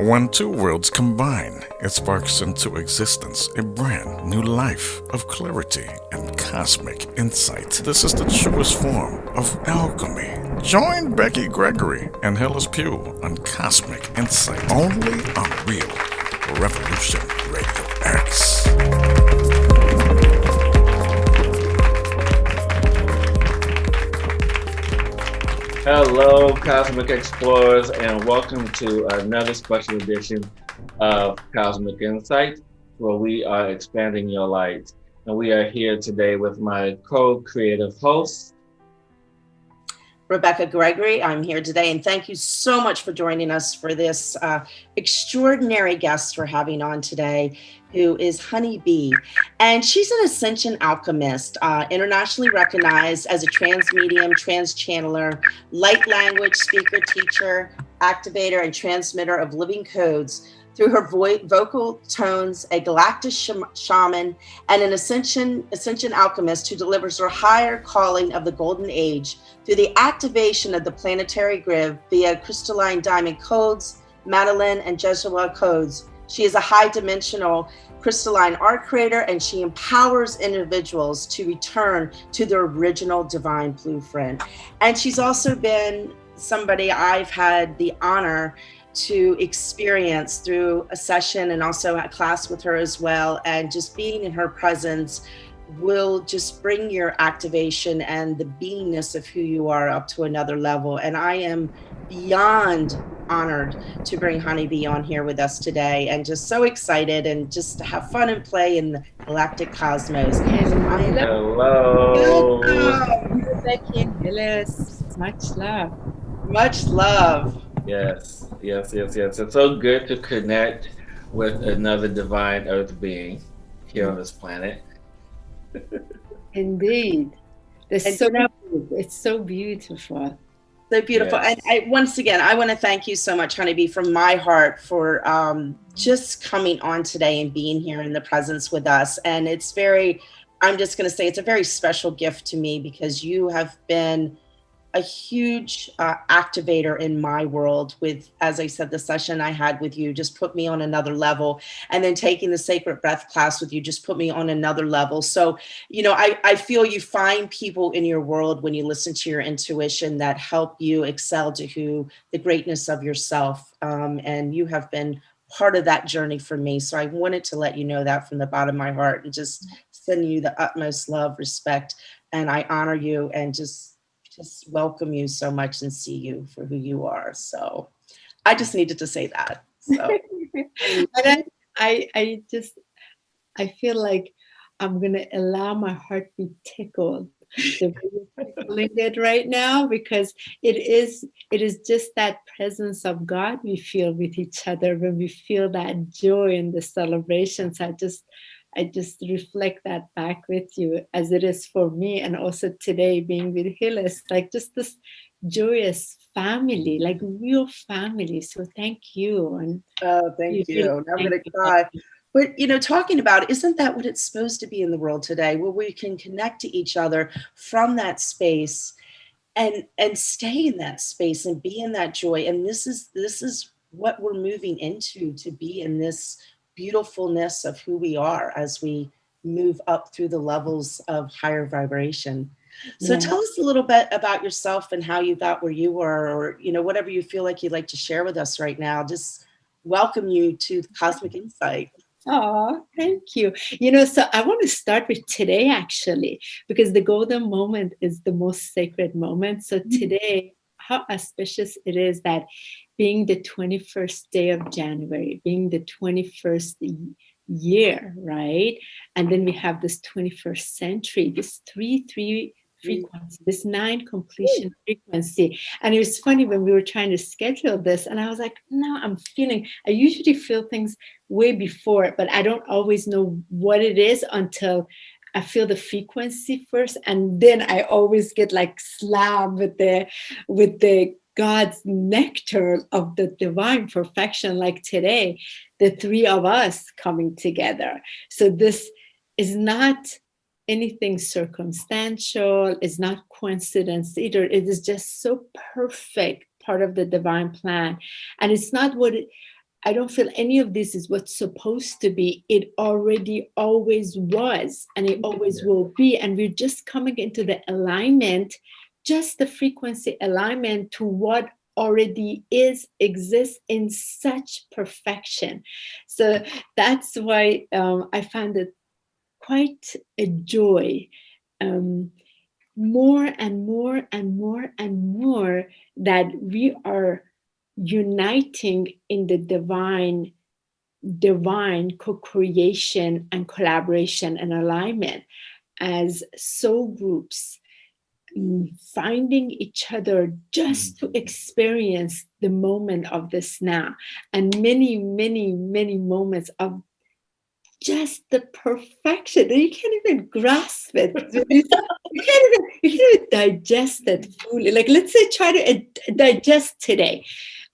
When two worlds combine, it sparks into existence a brand new life of clarity and cosmic insight. This is the truest form of alchemy. Join Becky, Gregory, and Hillis Pugh on Cosmic Insight, only on Real Revolution Radio X. Hello, Cosmic Explorers, and welcome to another special edition of Cosmic Insight, where we are expanding your light. And we are here today with my co-creative host, Rebecka Gregory. I'm here today, and thank you so much for joining us for this extraordinary guest we're having on today, who is Honi B. And she's an ascension alchemist, internationally recognized as a trans medium, trans channeler, light language speaker, teacher, activator, and transmitter of living codes through her vocal tones, a galactic shaman, and an ascension alchemist who delivers her higher calling of the golden age through the activation of the planetary grid via crystalline diamond codes, Madeline and Jesuit codes. She is a high-dimensional crystalline art creator, and she empowers individuals to return to their original divine blueprint. And she's also been somebody I've had the honor to experience through a session and also a class with her as well. And just being in her presence will just bring your activation and the beingness of who you are up to another level. And I am beyond honored to bring Honi B on here with us today, and just so excited and just to have fun and play in the galactic cosmos. Hello. Becky and Hillis. Much love. Much love. Yes. It's so good to connect with another divine earth being here on this planet. Indeed. It's so beautiful. So beautiful. Yes. And once again, I want to thank you so much, Honi B, from my heart for just coming on today and being here in the presence with us. And it's I'm just going to say it's a very special gift to me, because you have been a huge activator in my world with, as I said, the session I had with you just put me on another level. And then taking the Sacred Breath class with you just put me on another level. So, I feel you find people in your world when you listen to your intuition that help you excel to the greatness of yourself. And you have been part of that journey for me. So I wanted to let you know that from the bottom of my heart, and just send you the utmost love, respect, and I honor you and just welcome you so much and see you for who you are. So I just needed to say that. So But I feel like I'm gonna allow my heart to be tickled the way you're tickling it right now, because it is just that presence of God we feel with each other when we feel that joy in the celebrations. I just reflect that back with you, as it is for me. And also today being with Hillis, like just this joyous family, like real family. So thank you. And thank you. I'm going to cry. But, talking about, isn't that what it's supposed to be in the world today, where we can connect to each other from that space and stay in that space and be in that joy. And this is what we're moving into, to be in this beautifulness of who we are as we move up through the levels of higher vibration. So Tell us a little bit about yourself and how you got where you were, or whatever you feel like you'd like to share with us right now. Just welcome you to Cosmic Insight. Oh, thank you. So I want to start with today, actually, because the golden moment is the most sacred moment. So today, how auspicious it is that being the 21st day of January, being the 21st year, right? And then we have this 21st century, this 3-3 frequency, this 9 completion frequency. And it was funny when we were trying to schedule this, and I was like, no, I usually feel things way before, but I don't always know what it is until I feel the frequency first. And then I always get like slammed with the God's nectar of the divine perfection, like today, the 3 of us coming together. So this is not anything circumstantial, it's not coincidence either. It is just so perfect, part of the divine plan. And it's not I don't feel any of this is what's supposed to be. It already always was, and it always will be. And we're just coming into the alignment, just the frequency alignment to what already exists in such perfection. So that's why I found it quite a joy. More and more and more and more that we are uniting in the divine co-creation and collaboration and alignment as soul groups, finding each other just to experience the moment of this now, and many, many, many moments of just the perfection. You can't even grasp it. You can't even digest it fully. Like, let's say, try to digest today.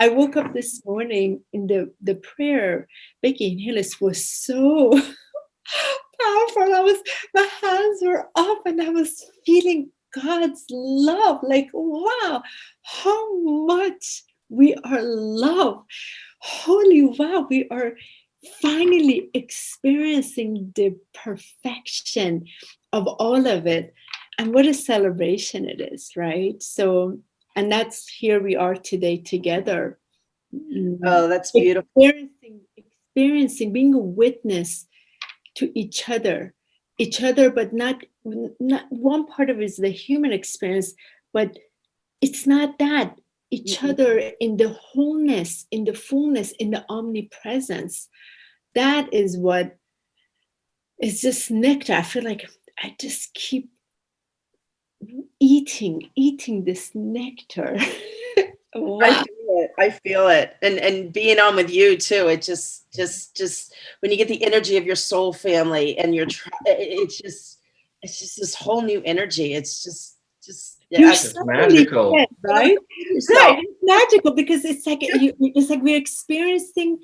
I woke up this morning in the prayer. Becky and Hillis was so powerful. My hands were up and I was feeling God's love. Like, wow, how much we are loved. Holy wow, we are finally experiencing the perfection of all of it. And what a celebration it is, right? So, and that's here we are today together. Oh, that's beautiful. Experiencing, being a witness to each other, but not one part of it is the human experience, but it's not that. Each other in the wholeness, in the fullness, in the omnipresence. That is what is just nectar. I feel like I just keep eating this nectar. Wow. I feel it. And being on with you too, it just when you get the energy of your soul family and it's just this whole new energy. It's just it's magical, right? Right, it's magical because it's like we're experiencing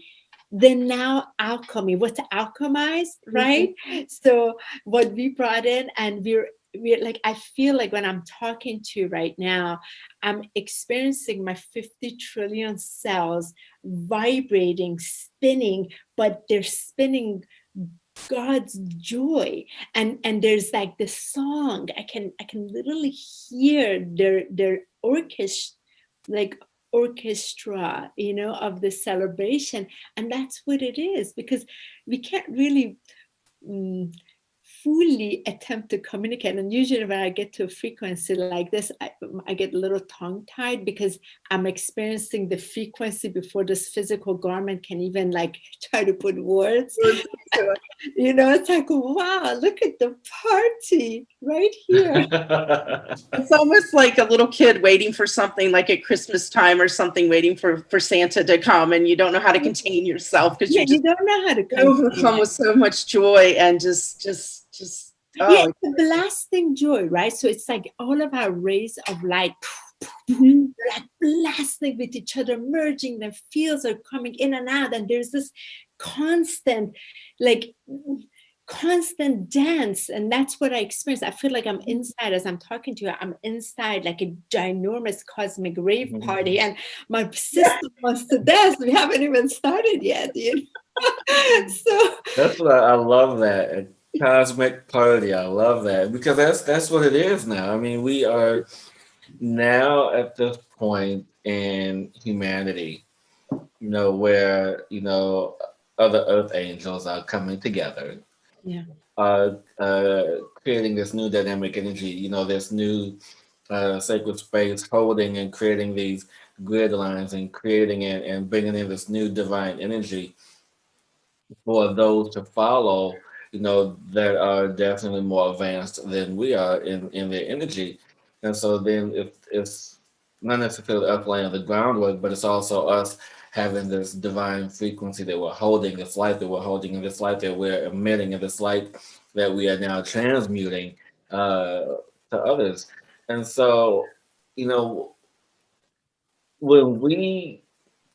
the now alchemy, what's alchemized, right? So what we brought in, and we're like, I feel like when I'm talking to you right now, I'm experiencing my 50 trillion cells vibrating, spinning, but they're spinning God's joy. And there's like this song, I can literally hear their orchestra, of the celebration. And that's what it is, because we can't really fully attempt to communicate. And usually when I get to a frequency like this, I get a little tongue-tied because I'm experiencing the frequency before this physical garment can even like try to put words. It's like, wow, look at the party right here. It's almost like a little kid waiting for something, like at Christmas time or something, waiting for Santa to come, and you don't know how to contain yourself because you don't know how to overcome with so much joy and just it's a blasting joy, right? So it's like all of our rays of light like blasting with each other, merging. The fields are coming in and out, and there's this constant dance. And that's what I experience. I feel like I'm inside, as I'm talking to you, I'm inside like a ginormous cosmic rave party, and my sister wants to dance. We haven't even started yet, So that's what I love, that cosmic party. I love that, because that's what it is now. I mean, we are now at this point in humanity, where other earth angels are coming together, creating this new dynamic energy, this new sacred space, holding and creating these grid lines and creating it and bringing in this new divine energy for those to follow, that are definitely more advanced than we are in their energy. And so then it's not necessarily us laying the groundwork, but it's also us having this divine frequency that we're holding, this light that we're holding, and this light that we're emitting, and this light that we are now transmuting to others. And so, when we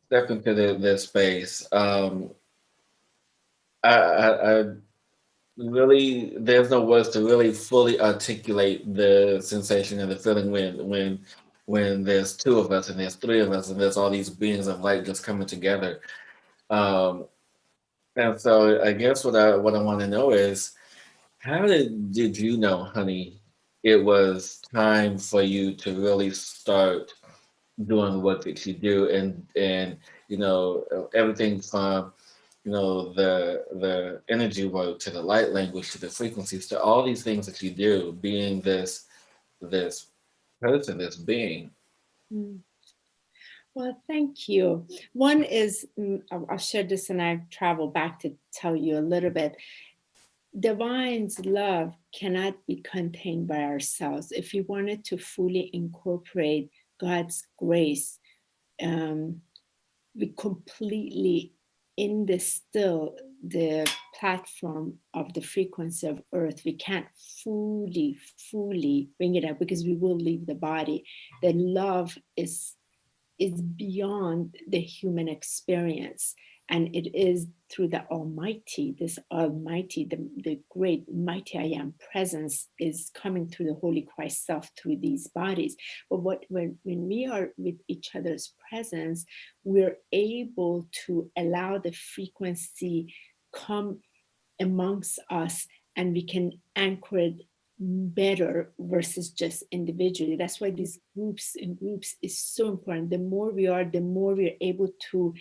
step into this space, I really, there's no words to really fully articulate the sensation and the feeling when there's two of us and there's three of us and there's all these beings of light just coming together. Um, and so I guess what I want to know is, how did you know, honey, it was time for you to really start doing what that you do, and everything from the energy work to the light language to the frequencies to all these things that you do, being this person, this being. Mm. Well, thank you. One is, I'll share this and I travel back to tell you a little bit. Divine's love cannot be contained by ourselves. If we wanted to fully incorporate God's grace, um, we completely instill the platform of the frequency of earth. We can't fully bring it up because we will leave the body. The love is beyond the human experience, and it is through the almighty, this almighty, the great mighty I am presence is coming through the holy Christ self through these bodies. But when we are with each other's presence, we're able to allow the frequency come amongst us, and we can anchor it better versus just individually. That's why these groups and groups is so important. The more we are, the more we're able to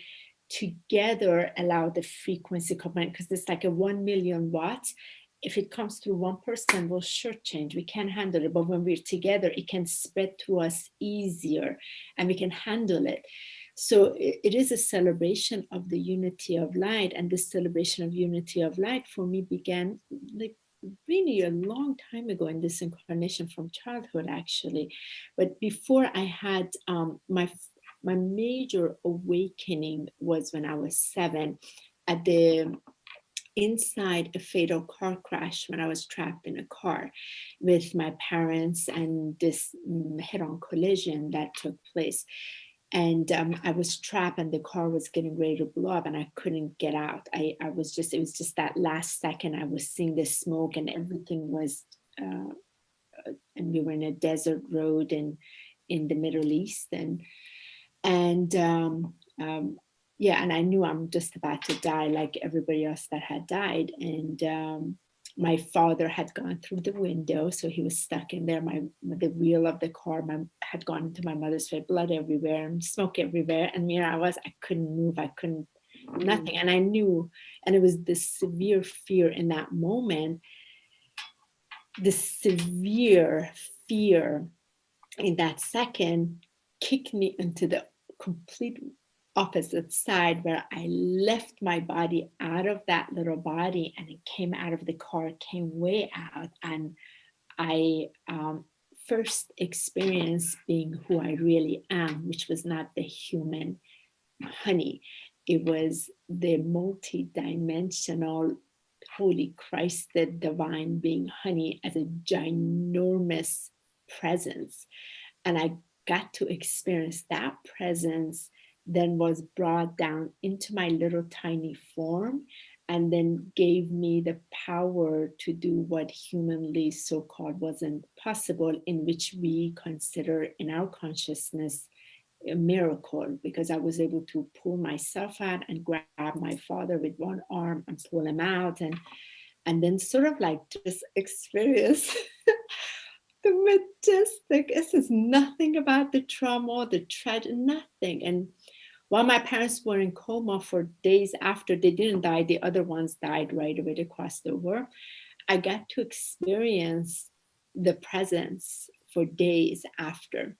together allow the frequency combine, because it's like a 1 million watts. If it comes through one person, we'll shortchange. We can't handle it. But when we're together, it can spread to us easier and we can handle it. So it is a celebration of the unity of light. And this celebration of unity of light for me began like really a long time ago in this incarnation, from childhood actually. But before I had my major awakening was when I was 7 at the inside a fatal car crash, when I was trapped in a car with my parents, and this head-on collision that took place. And I was trapped and the car was getting ready to blow up and I couldn't get out. It was just that last second I was seeing the smoke and everything was, and we were in a desert road in the Middle East. And yeah, and I knew I'm just about to die like everybody else that had died. And my father had gone through the window, so he was stuck in there. The wheel of the car had gone into my mother's face, blood everywhere and smoke everywhere. And here I couldn't move, I couldn't, nothing. And I knew, and it was this severe fear in that moment, the severe fear in that second kicked me into the complete opposite side, where I left my body out of that little body and it came out of the car, came way out. And I first experienced being who I really am, which was not the human Honey. It was the multi-dimensional Holy Christ, the divine being Honey, as a ginormous presence. And I got to experience that presence, then was brought down into my little tiny form, and then gave me the power to do what humanly so-called wasn't possible, in which we consider in our consciousness a miracle, because I was able to pull myself out and grab my father with one arm and pull him out, and then sort of like just experience the majestic. This is nothing about the trauma, the tragedy, nothing. And while my parents were in coma for days after, they didn't die, the other ones died right away, they crossed over, I got to experience the presence for days after.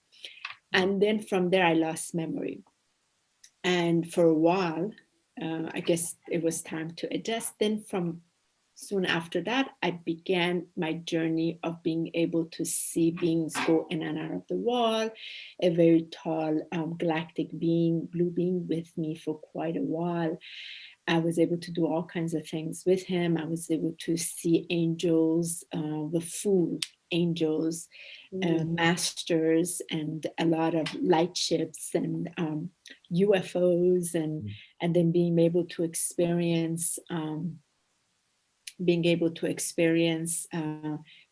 And then from there, I lost memory. And for a while, I guess it was time to adjust. Then from soon after that, I began my journey of being able to see beings go in and out of the wall, a very tall galactic being, blue being with me for quite a while. I was able to do all kinds of things with him. I was able to see angels, the full angels, masters, and a lot of light ships and UFOs, and then being able to experience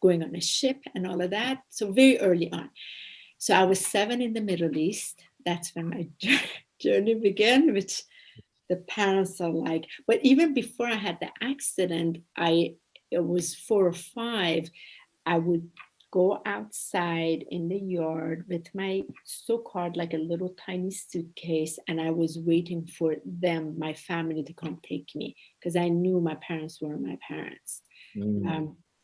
going on a ship and all of that. So very early on. So I was 7 in the Middle East. That's when my journey began, which the parents are like, but even before I had the accident, it was 4 or 5, I would go outside in the yard with my so-called like a little tiny suitcase, and I was waiting for them, my family, to come take me, because I knew my parents were my parents.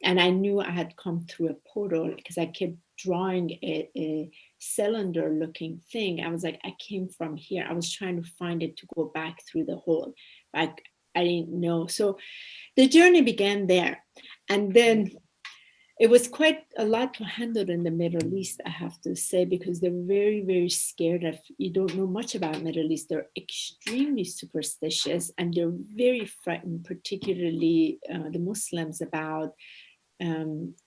And I knew I had come through a portal because I kept drawing a cylinder looking thing. I was like, I came from here. I was trying to find it to go back through the hole. Like, I didn't know. So the journey began there. And then it was quite a lot to handle in the Middle East, I have to say, because they're very, very scared. If you don't know much about Middle East, they're extremely superstitious, and they're very frightened, particularly the Muslims, about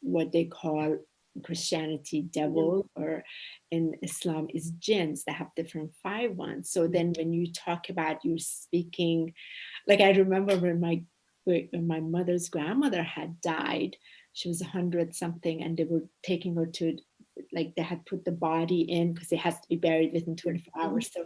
what they call Christianity devil, or in Islam is jinns. They have different 5 ones. So then when you talk about you speaking, like I remember when my mother's grandmother had died, she was 100 something, and they were taking her to, like, they had put the body in because it has to be buried within 24 hours. So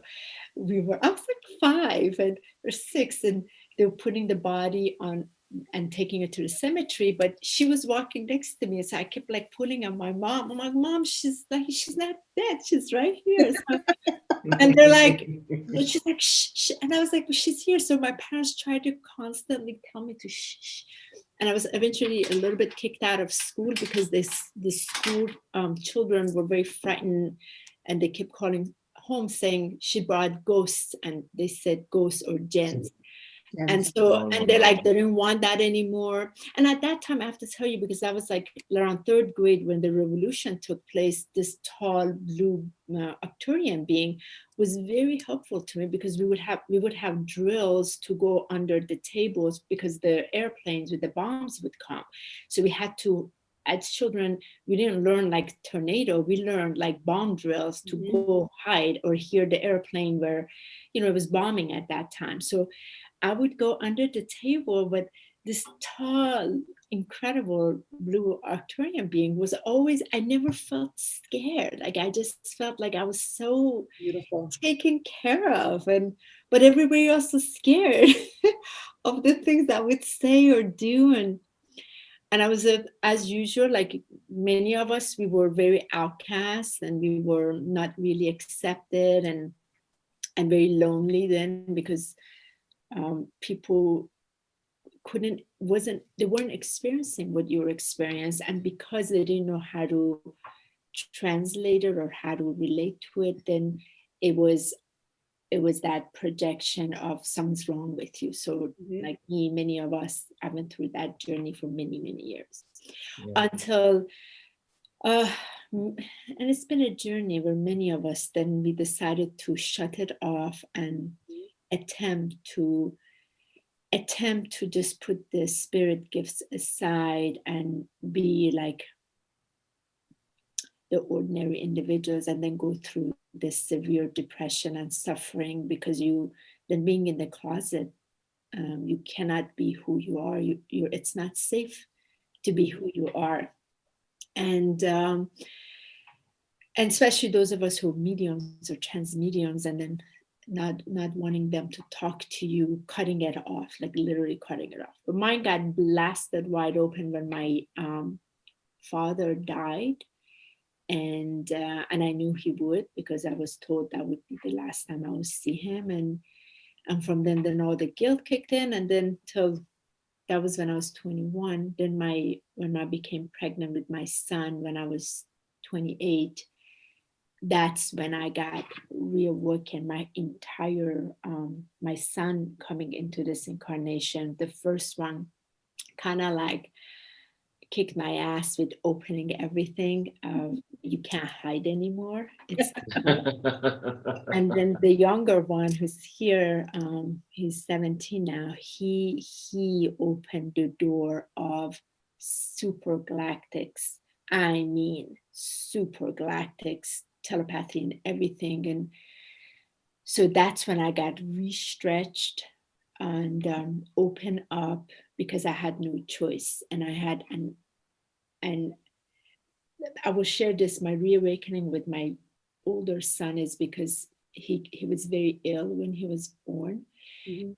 I was like 5 or 6, and they were putting the body on and taking her to the cemetery, but she was walking next to me. So I kept like pulling on my mom. I'm like, Mom, she's not dead. She's right here. So, and they're like, and she's like, shh, shh. And I was like, well, she's here. So my parents tried to constantly tell me to shh, shh. And I was eventually a little bit kicked out of school because the school children were very frightened, and they kept calling home saying she brought ghosts, and they said ghosts or jinns. And so, and they didn't want that anymore. And at that time, I have to tell you, because I was like around 3rd grade when the revolution took place, this tall blue Arcturian being was very helpful to me, because we would have drills to go under the tables because the airplanes with the bombs would come. So we had to, as children, we didn't learn like tornado. We learned like bomb drills to go hide or hear the airplane where, it was bombing at that time. So I would go under the table, but this tall, incredible blue Arcturian being was always, I never felt scared. Like, I just felt like I was so beautiful, taken care of, but everybody else was scared of the things I would say or do. And I was, as usual, like many of us, we were very outcast, and we were not really accepted, and very lonely then, because people they weren't experiencing what you were experiencing, and because they didn't know how to translate it or how to relate to it, then it was that projection of something's wrong with you. So like me, many of us, I went through that journey for many, many years until and it's been a journey where many of us, then we decided to shut it off and attempt to just put the spirit gifts aside and be like the ordinary individuals, and then go through this severe depression and suffering, because then being in the closet, you cannot be who you are. It's not safe to be who you are. And especially those of us who are mediums or trans mediums, and then not wanting them to talk to you, cutting it off, like literally cutting it off. But mine got blasted wide open when my father died, and I knew he would, because I was told that would be the last time I would see him, and from then all the guilt kicked in, and then till that was when I was 21. Then when I became pregnant with my son when I was 28. That's when I got reawakened. My entire, my son coming into this incarnation, the first one, kind of like kicked my ass with opening everything. You can't hide anymore. And then the younger one who's here, he's 17 now. He opened the door of super galactics. I mean, super galactics, telepathy and everything. And so that's when I got re-stretched and open up, because I had no choice. And and I will share this, my reawakening with my older son is because he was very ill when he was born.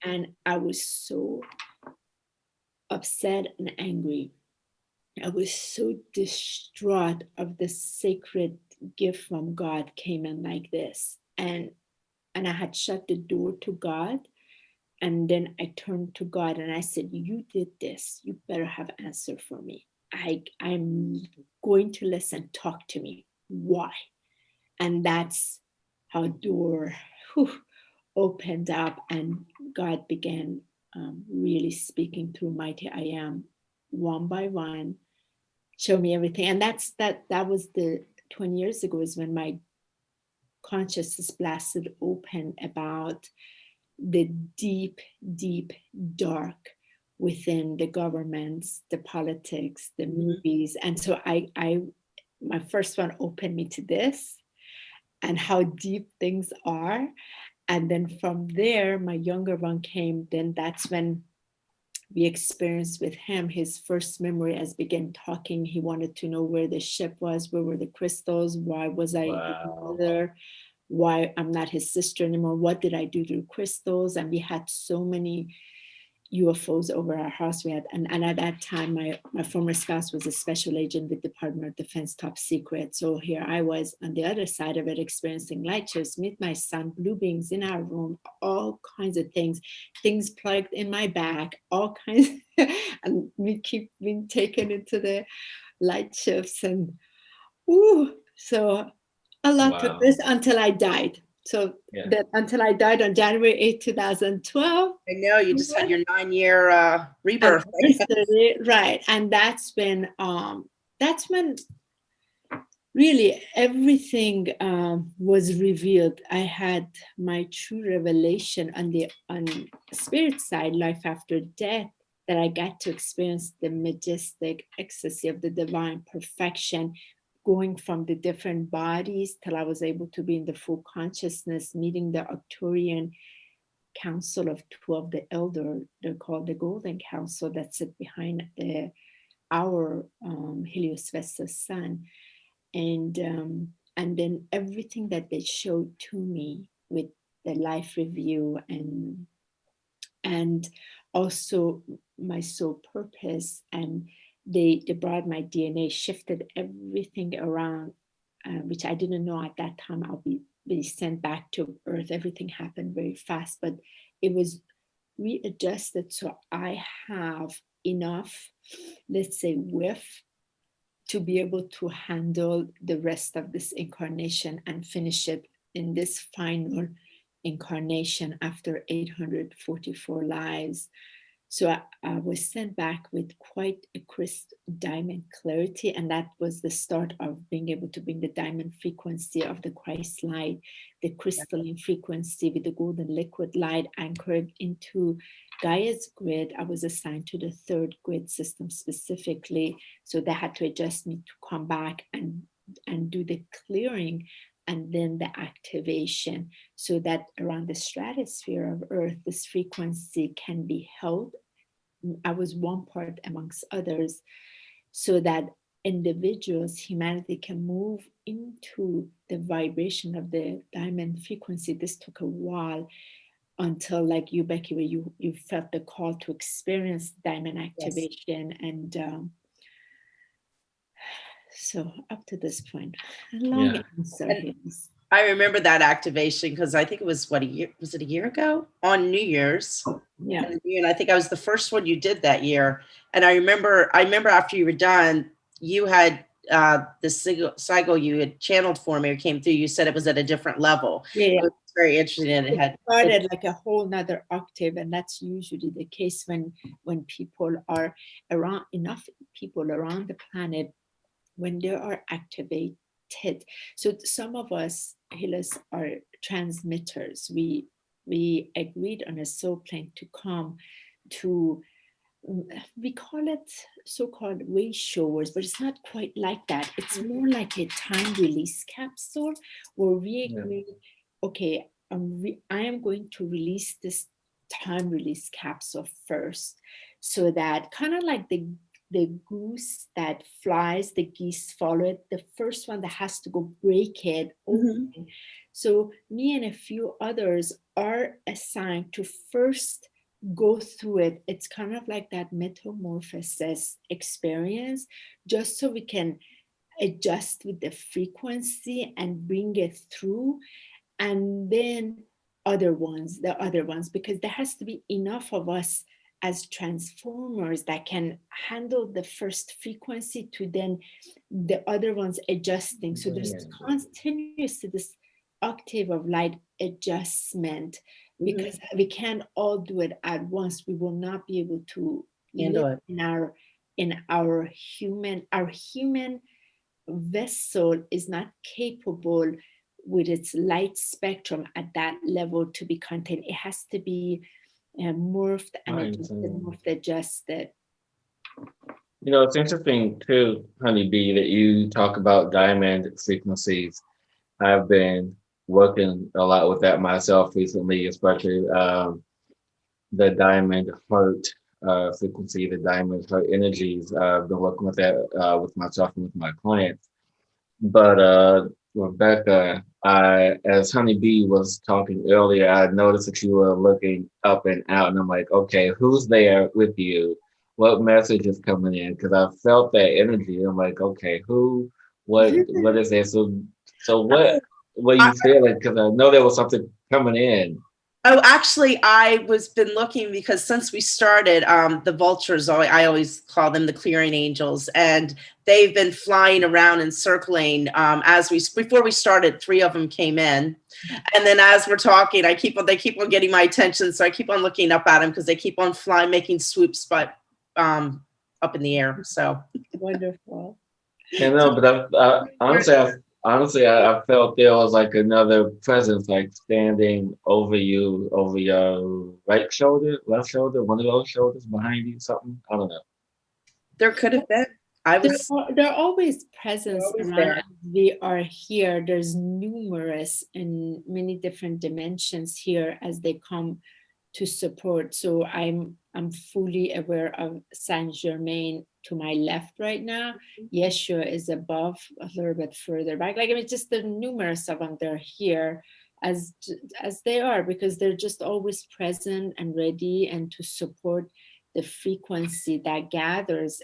And I was so upset and angry. I was so distraught of the sacred gift from God came in like this. And I had shut the door to God. And then I turned to God and I said, you did this. You better have an answer for me. I'm going to listen. Talk to me. Why? And that's how door opened up and God began really speaking through Mighty I Am one by one, show me everything. And that was the 20 years ago is when my consciousness blasted open about the deep, deep dark within the governments, the politics, the movies. And so my first one opened me to this and how deep things are. And then from there, my younger one came. Then that's when we experienced with him his first memory as began talking. He wanted to know where the ship was, where were the crystals, why was I his mother, why I'm not his sister anymore, what did I do to crystals? And we had so many UFOs over our house. We had, and at that time, my former spouse was a special agent with Department of Defense, top secret. So here I was on the other side of it, experiencing light shows, meet my son, blue beings in our room, all kinds of things plugged in my back, all kinds, and we keep being taken into the light shifts and, so a lot of this until I died. So that until I died on January 8, 2012. I know you just had your 9-year rebirth. Right. And that's when really everything was revealed. I had my true revelation on spirit side, life after death, that I got to experience the majestic ecstasy of the divine perfection, going from the different bodies till I was able to be in the full consciousness, meeting the Arcturian Council of 12, the elder, they're called the Golden Council, that sit behind our Helios Vesta sun. And then everything that they showed to me with the life review and also my soul purpose, and they brought my DNA, shifted everything around, which I didn't know at that time I'll be sent back to Earth. Everything happened very fast, but it was readjusted so I have enough, let's say, width to be able to handle the rest of this incarnation and finish it in this final incarnation after 844 lives. So I was sent back with quite a crisp diamond clarity, and that was the start of being able to bring the diamond frequency of the Christ light, the crystalline frequency with the golden liquid light anchored into Gaia's grid. I was assigned to the third grid system specifically, so they had to adjust me to come back and do the clearing and then the activation, so that around the stratosphere of Earth, this frequency can be held. I was one part amongst others, so that individuals, humanity can move into the vibration of the diamond frequency. This took a while until, like you, Becky, where you felt the call to experience diamond activation. Yes. And so up to this point, long answer. I remember that activation because I think it was a year ago on New Year's? Yeah. And I think I was the first one you did that year. And I remember after you were done, you had this cycle you had channeled for me or came through. You said it was at a different level. Yeah. It was very interesting. And it started like a whole nother octave. And that's usually the case when people are around, enough people around the planet, when they are activated. So some of us, Hillis, are transmitters. We agreed on a soul plane to come to, we call it so-called way showers, but it's not quite like that. It's more like a time release capsule where we agree, okay, I am going to release this time release capsule first, so that kind of like the the goose that flies, the geese follow it. The first one that has to go break it open. Mhm. So me and a few others are assigned to first go through it. It's kind of like that metamorphosis experience, just so we can adjust with the frequency and bring it through. And then the other ones, because there has to be enough of us as transformers that can handle the first frequency to then the other ones adjusting. So there's continuously this octave of light adjustment, because we can't all do it at once. We will not be able to Handle live it. in our human vessel is not capable with its light spectrum at that level to be contained. It has to be morphed and adjusted. You know, it's interesting too, Honeybee, that you talk about diamond frequencies. I've been working a lot with that myself recently, especially the diamond heart frequency, the diamond heart energies. I've been working with that with myself and with my clients. But Rebecca, as Honeybee was talking earlier, I noticed that you were looking up and out, and I'm like, okay, who's there with you? What message is coming in? Because I felt that energy. I'm like, okay, who, what is there? So what are I, you feeling? Because I know there was something coming in. Oh, actually, I was been looking because since we started, the vultures, I always call them the clearing angels, and they've been flying around and circling. Before we started, 3 of them came in, and then as we're talking, they keep on getting my attention, so I keep on looking up at them because they keep on flying, making swoops, but up in the air. So Wonderful. You know, but honestly, I felt there was like another presence, like standing over you, over your right shoulder, left shoulder, one of those shoulders behind you, something. I don't know. there could have been. I was There are always presence always around there. as we are here. There's numerous and many different dimensions here as they come to support. So I'm fully aware of Saint Germain to my left right now. Yeshua is above, a little bit further back. Like, I mean, just the numerous of them, they're here as they are, because they're just always present and ready and to support the frequency that gathers.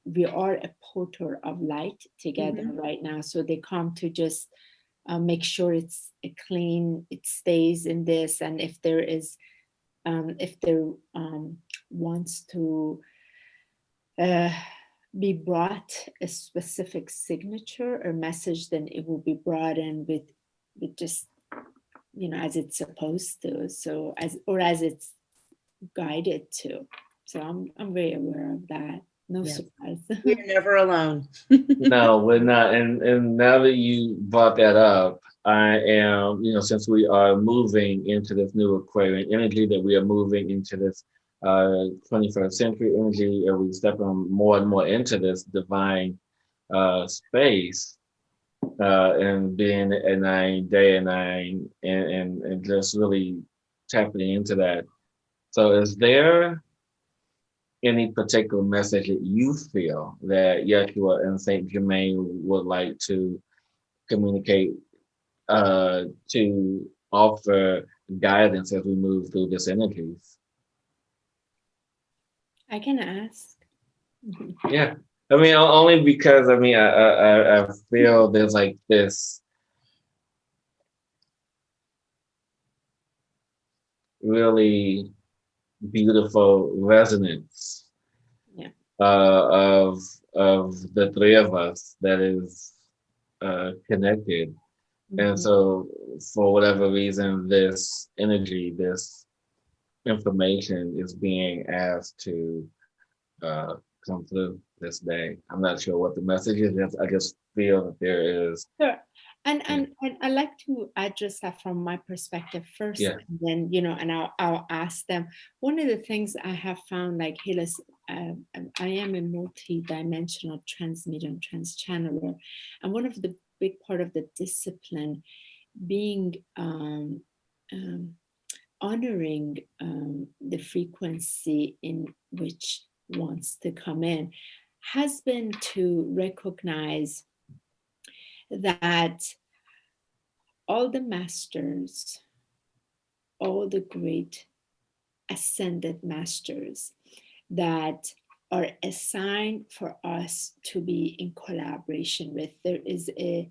We are a portal of light together right now. So they come to just make sure it's clean, it stays in this. And if there is, if there wants to be brought a specific signature or message, then it will be brought in with just, as it's supposed to. So as it's guided to. So I'm very aware of that. No surprise. We're never alone. No, we're not. And now that you brought that up, I am, since we are moving into this new Aquarian energy, that we are moving into this 21st century energy, and we step on more and more into this divine space, and being a 9 day and 9, and just really tapping into that. So is there any particular message that you feel that Yeshua and Saint Germain would like to communicate, to offer guidance as we move through this energies? I can ask. Yeah, I mean, only because I feel there's like this really beautiful resonance, Yeah. of the 3 of us that is connected. And so, for whatever reason, this energy, this information is being asked to come through this day. I'm not sure what the message is. I just feel that there is. Sure. And I like to address that from my perspective first, Yeah. and then and I'll ask them. One of the things I have found, like Hillis, I am a multi-dimensional transmitter, trans-channeler, and one of the big part of the discipline being honoring the frequency in which wants to come in has been to recognize that all the masters, all the great ascended masters that are assigned for us to be in collaboration with. There is a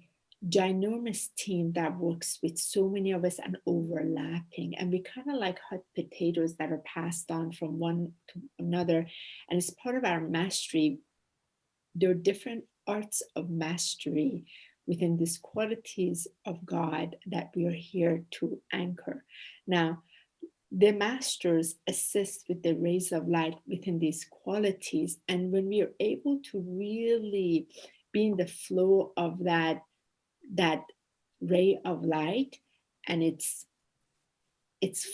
ginormous team that works with so many of us and overlapping, and we kind of like hot potatoes that are passed on from one to another. And as part of our mastery, there are different arts of mastery within these qualities of God that we are here to anchor. Now, the masters assist with the rays of light within these qualities. And when we are able to really be in the flow of that ray of light, and it's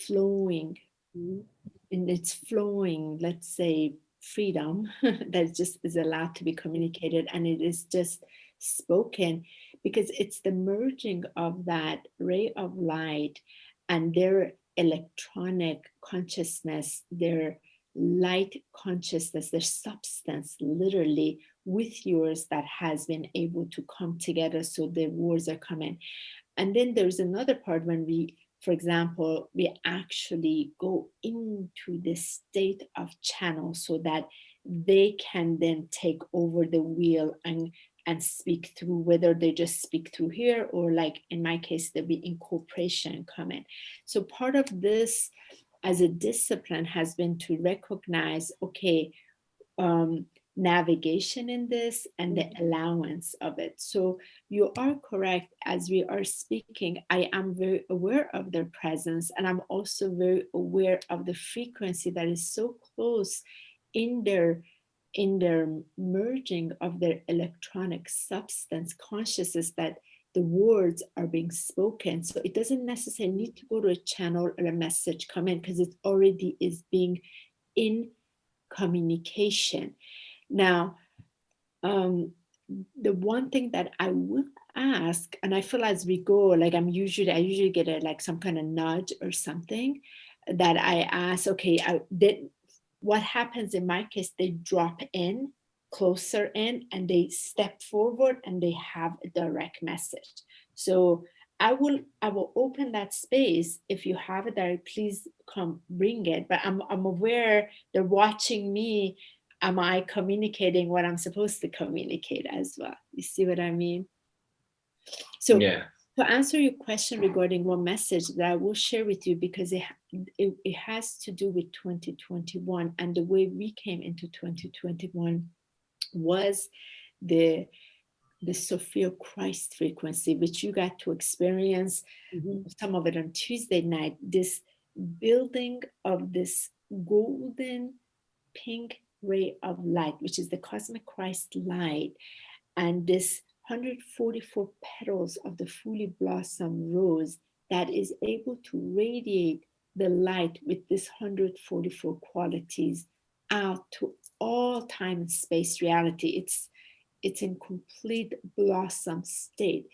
flowing, and it's flowing, let's say, freedom that just is allowed to be communicated, and it is just spoken, because it's the merging of that ray of light and their electronic consciousness, their light consciousness, their substance literally with yours, that has been able to come together, so the words are coming. And then there's another part when we, for example, we actually go into the state of channel so that they can then take over the wheel and speak through, whether they just speak through here, or like in my case, there'll be incorporation coming. So part of this as a discipline has been to recognize, okay, navigation in this and the allowance of it. So you are correct. As we are speaking, I am very aware of their presence, and I'm also very aware of the frequency that is so close in their merging of their electronic substance consciousness, that the words are being spoken. So it doesn't necessarily need to go to a channel or a message come in, because it already is being in communication. Now, the one thing that I would ask, and I feel as we go, like I usually get a like some kind of nudge or something that I ask, okay, what happens in my case, they drop in closer in and they step forward and they have a direct message. So I will open that space. If you have it there, please come bring it. But I'm aware they're watching me. Am I communicating what I'm supposed to communicate as well? You see what I mean? So Yeah. to answer your question regarding one message that I will share with you, because it has to do with 2021, and the way we came into 2021 was the Sophia Christ frequency, which you got to experience some of it on Tuesday night, this building of this golden pink ray of light, which is the cosmic Christ light, and this 144 petals of the fully blossomed rose that is able to radiate the light with this 144 qualities out to all time and space reality. It's in complete blossom state.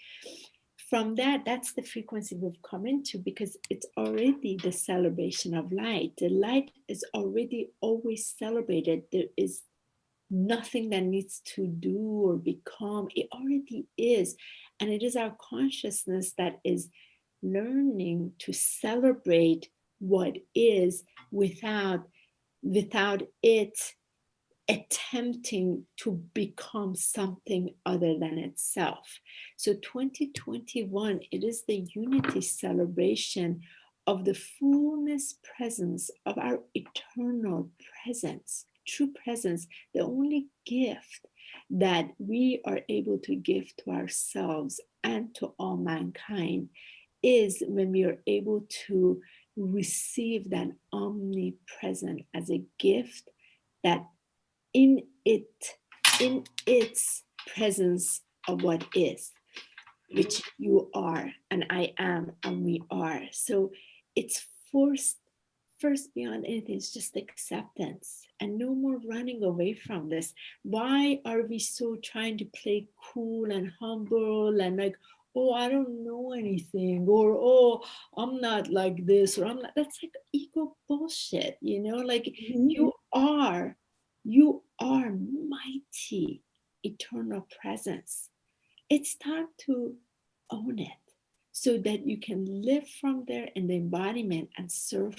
From that's the frequency we've come into, because it's already the celebration of light. The light is already always celebrated. There is nothing that needs to do or become. It already is. And it is our consciousness that is learning to celebrate what is without it attempting to become something other than itself. So 2021, it is the unity celebration of the fullness presence of our eternal presence, true presence, the only gift that we are able to give to ourselves and to all mankind is when we are able to receive that omnipresent as a gift, that in its presence of what is, which you are and I am and we are. So it's first beyond anything, it's just acceptance and no more running away from this. Why are we so trying to play cool and humble and like, oh, I don't know anything, or oh, I'm not like this, or I'm not? That's like ego bullshit, you know, like you are You are mighty, eternal presence. It's time to own it so that you can live from there in the embodiment and serve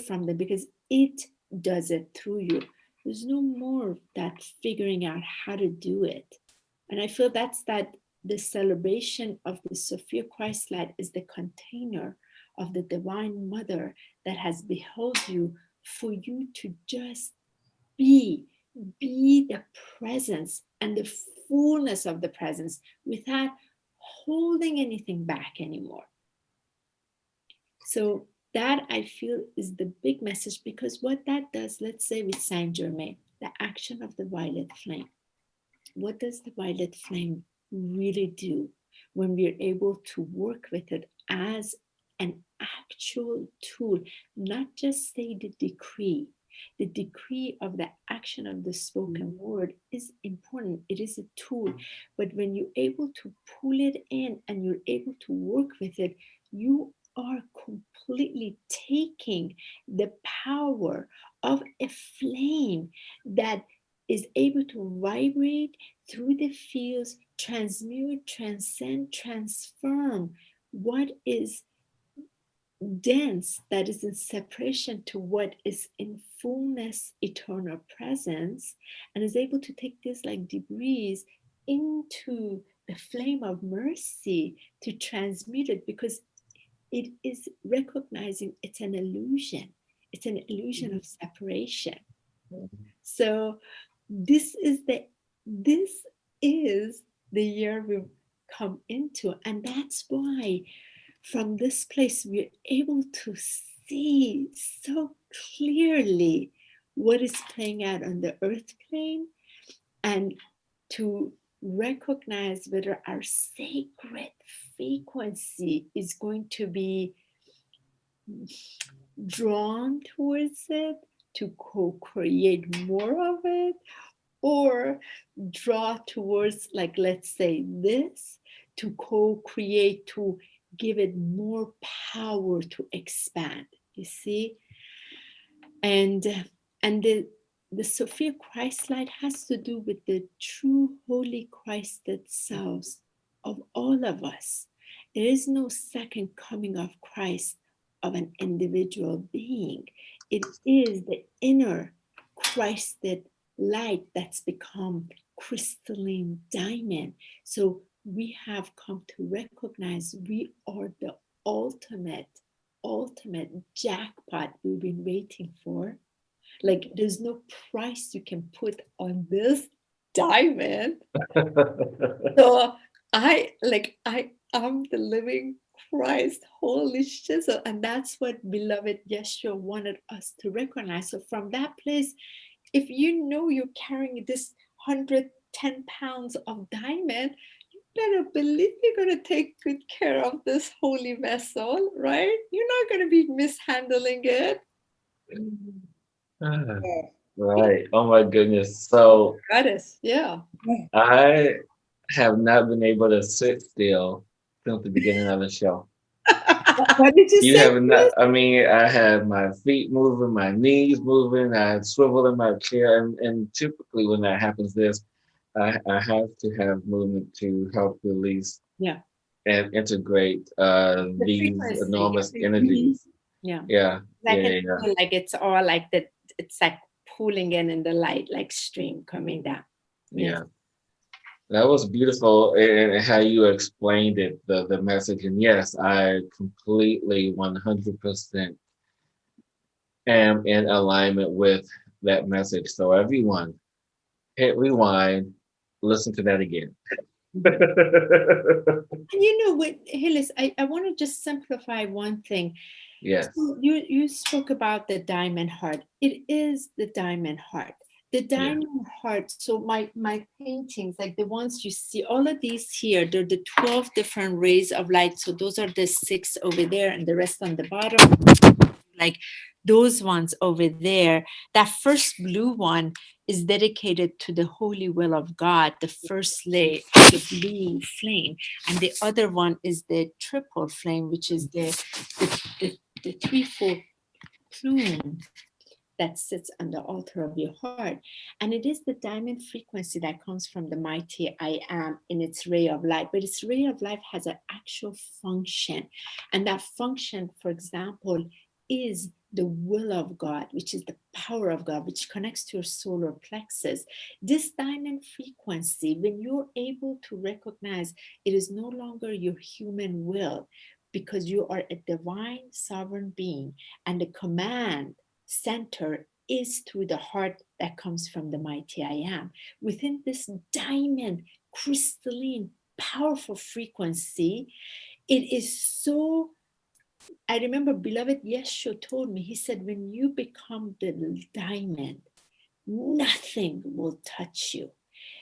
from there, because it does it through you. There's no more that figuring out how to do it. And I feel that the celebration of the Sophia Christ light is the container of the Divine Mother that has beheld you, for you to just be the presence and the fullness of the presence without holding anything back anymore. So that, I feel, is the big message, because what that does, let's say with Saint Germain, the action of the violet flame. What does the violet flame really do when we are able to work with it as an actual tool, not just say the decree? The decree of the action of the spoken word is important. It is a tool. But when you're able to pull it in and you're able to work with it, you are completely taking the power of a flame that is able to vibrate through the fields, transmute, transcend, transform what is dense, that is in separation, to what is in fullness, eternal presence, and is able to take this like debris into the flame of mercy to transmute it, because it is recognizing it's an illusion. It's an illusion of separation. So this is the year we've come into, and that's why from this place we're able to see so clearly what is playing out on the earth plane, and to recognize whether our sacred frequency is going to be drawn towards it, to co-create more of it, or draw towards, like, let's say this, to co-create, to give it more power to expand, you see? And the Sophia Christ light has to do with the true holy Christed selves of all of us. There is no second coming of Christ of an individual being. It is the inner Christed light that's become crystalline diamond. So we have come to recognize we are the ultimate jackpot we've been waiting for. Like, there's no price you can put on this diamond. So I am the living Christ, holy shizzle. And that's what beloved Yeshua wanted us to recognize. So from that place, if you know you're carrying this 110 pounds of diamond, you better believe you're going to take good care of this holy vessel, right? You're not going to be mishandling it. Right. Oh my goodness. So Goddess, yeah. I have not been able to sit still since the beginning of the show. What did you You say? have not, I mean, I had my feet moving, my knees moving, I had swivel in my chair, and typically when that happens, I have to have movement to help release and integrate these frequency. enormous energies. Yeah. Yeah. Like Yeah. like it's all like that. It's like pulling in the light, like stream coming down. Yeah. That was beautiful, and how you explained it, the message. And yes, I completely 100% am in alignment with that message. So everyone, hit rewind, listen to that again. And you know what, Hillis, I want to just simplify one thing. Yes. So you spoke about the diamond heart. It is the diamond heart. The diamond heart. So my paintings, like the ones you see, all of these here, they're the 12 different rays of light. So those are the 6 over there and the rest on the bottom. Like those ones over there, that first blue one is dedicated to the holy will of God, the first layer, the blue flame. And the other one is the triple flame, which is the threefold plume. that sits on the altar of your heart. And it is the diamond frequency that comes from the mighty I am in its ray of light. But its ray of light has an actual function. And that function, for example, is the will of God, which is the power of God, which connects to your solar plexus. This diamond frequency, when you're able to recognize it is no longer your human will, because you are a divine sovereign being, and the command center is through the heart that comes from the mighty I am. Within this diamond, crystalline, powerful frequency, it is so. I remember beloved Yeshua told me, he said, when you become the diamond, nothing will touch you.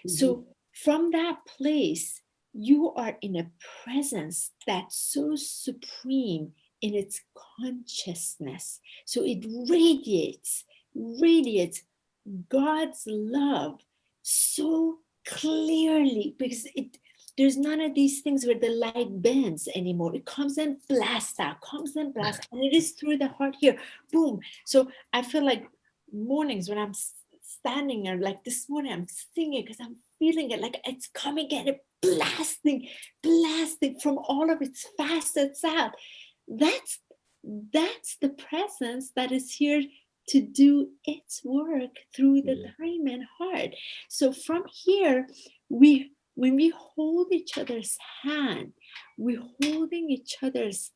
So from that place, you are in a presence that's so supreme in its consciousness. So it radiates God's love so clearly, because there's none of these things where the light bends anymore. It comes and blasts out, and it is through the heart here, boom. So I feel like mornings when I'm standing there, like this morning, I'm singing because I'm feeling it, like it's coming and blasting from all of its facets out. That's the presence that is here to do its work through the diamond heart. So from here, when we hold each other's hand, we're holding each other's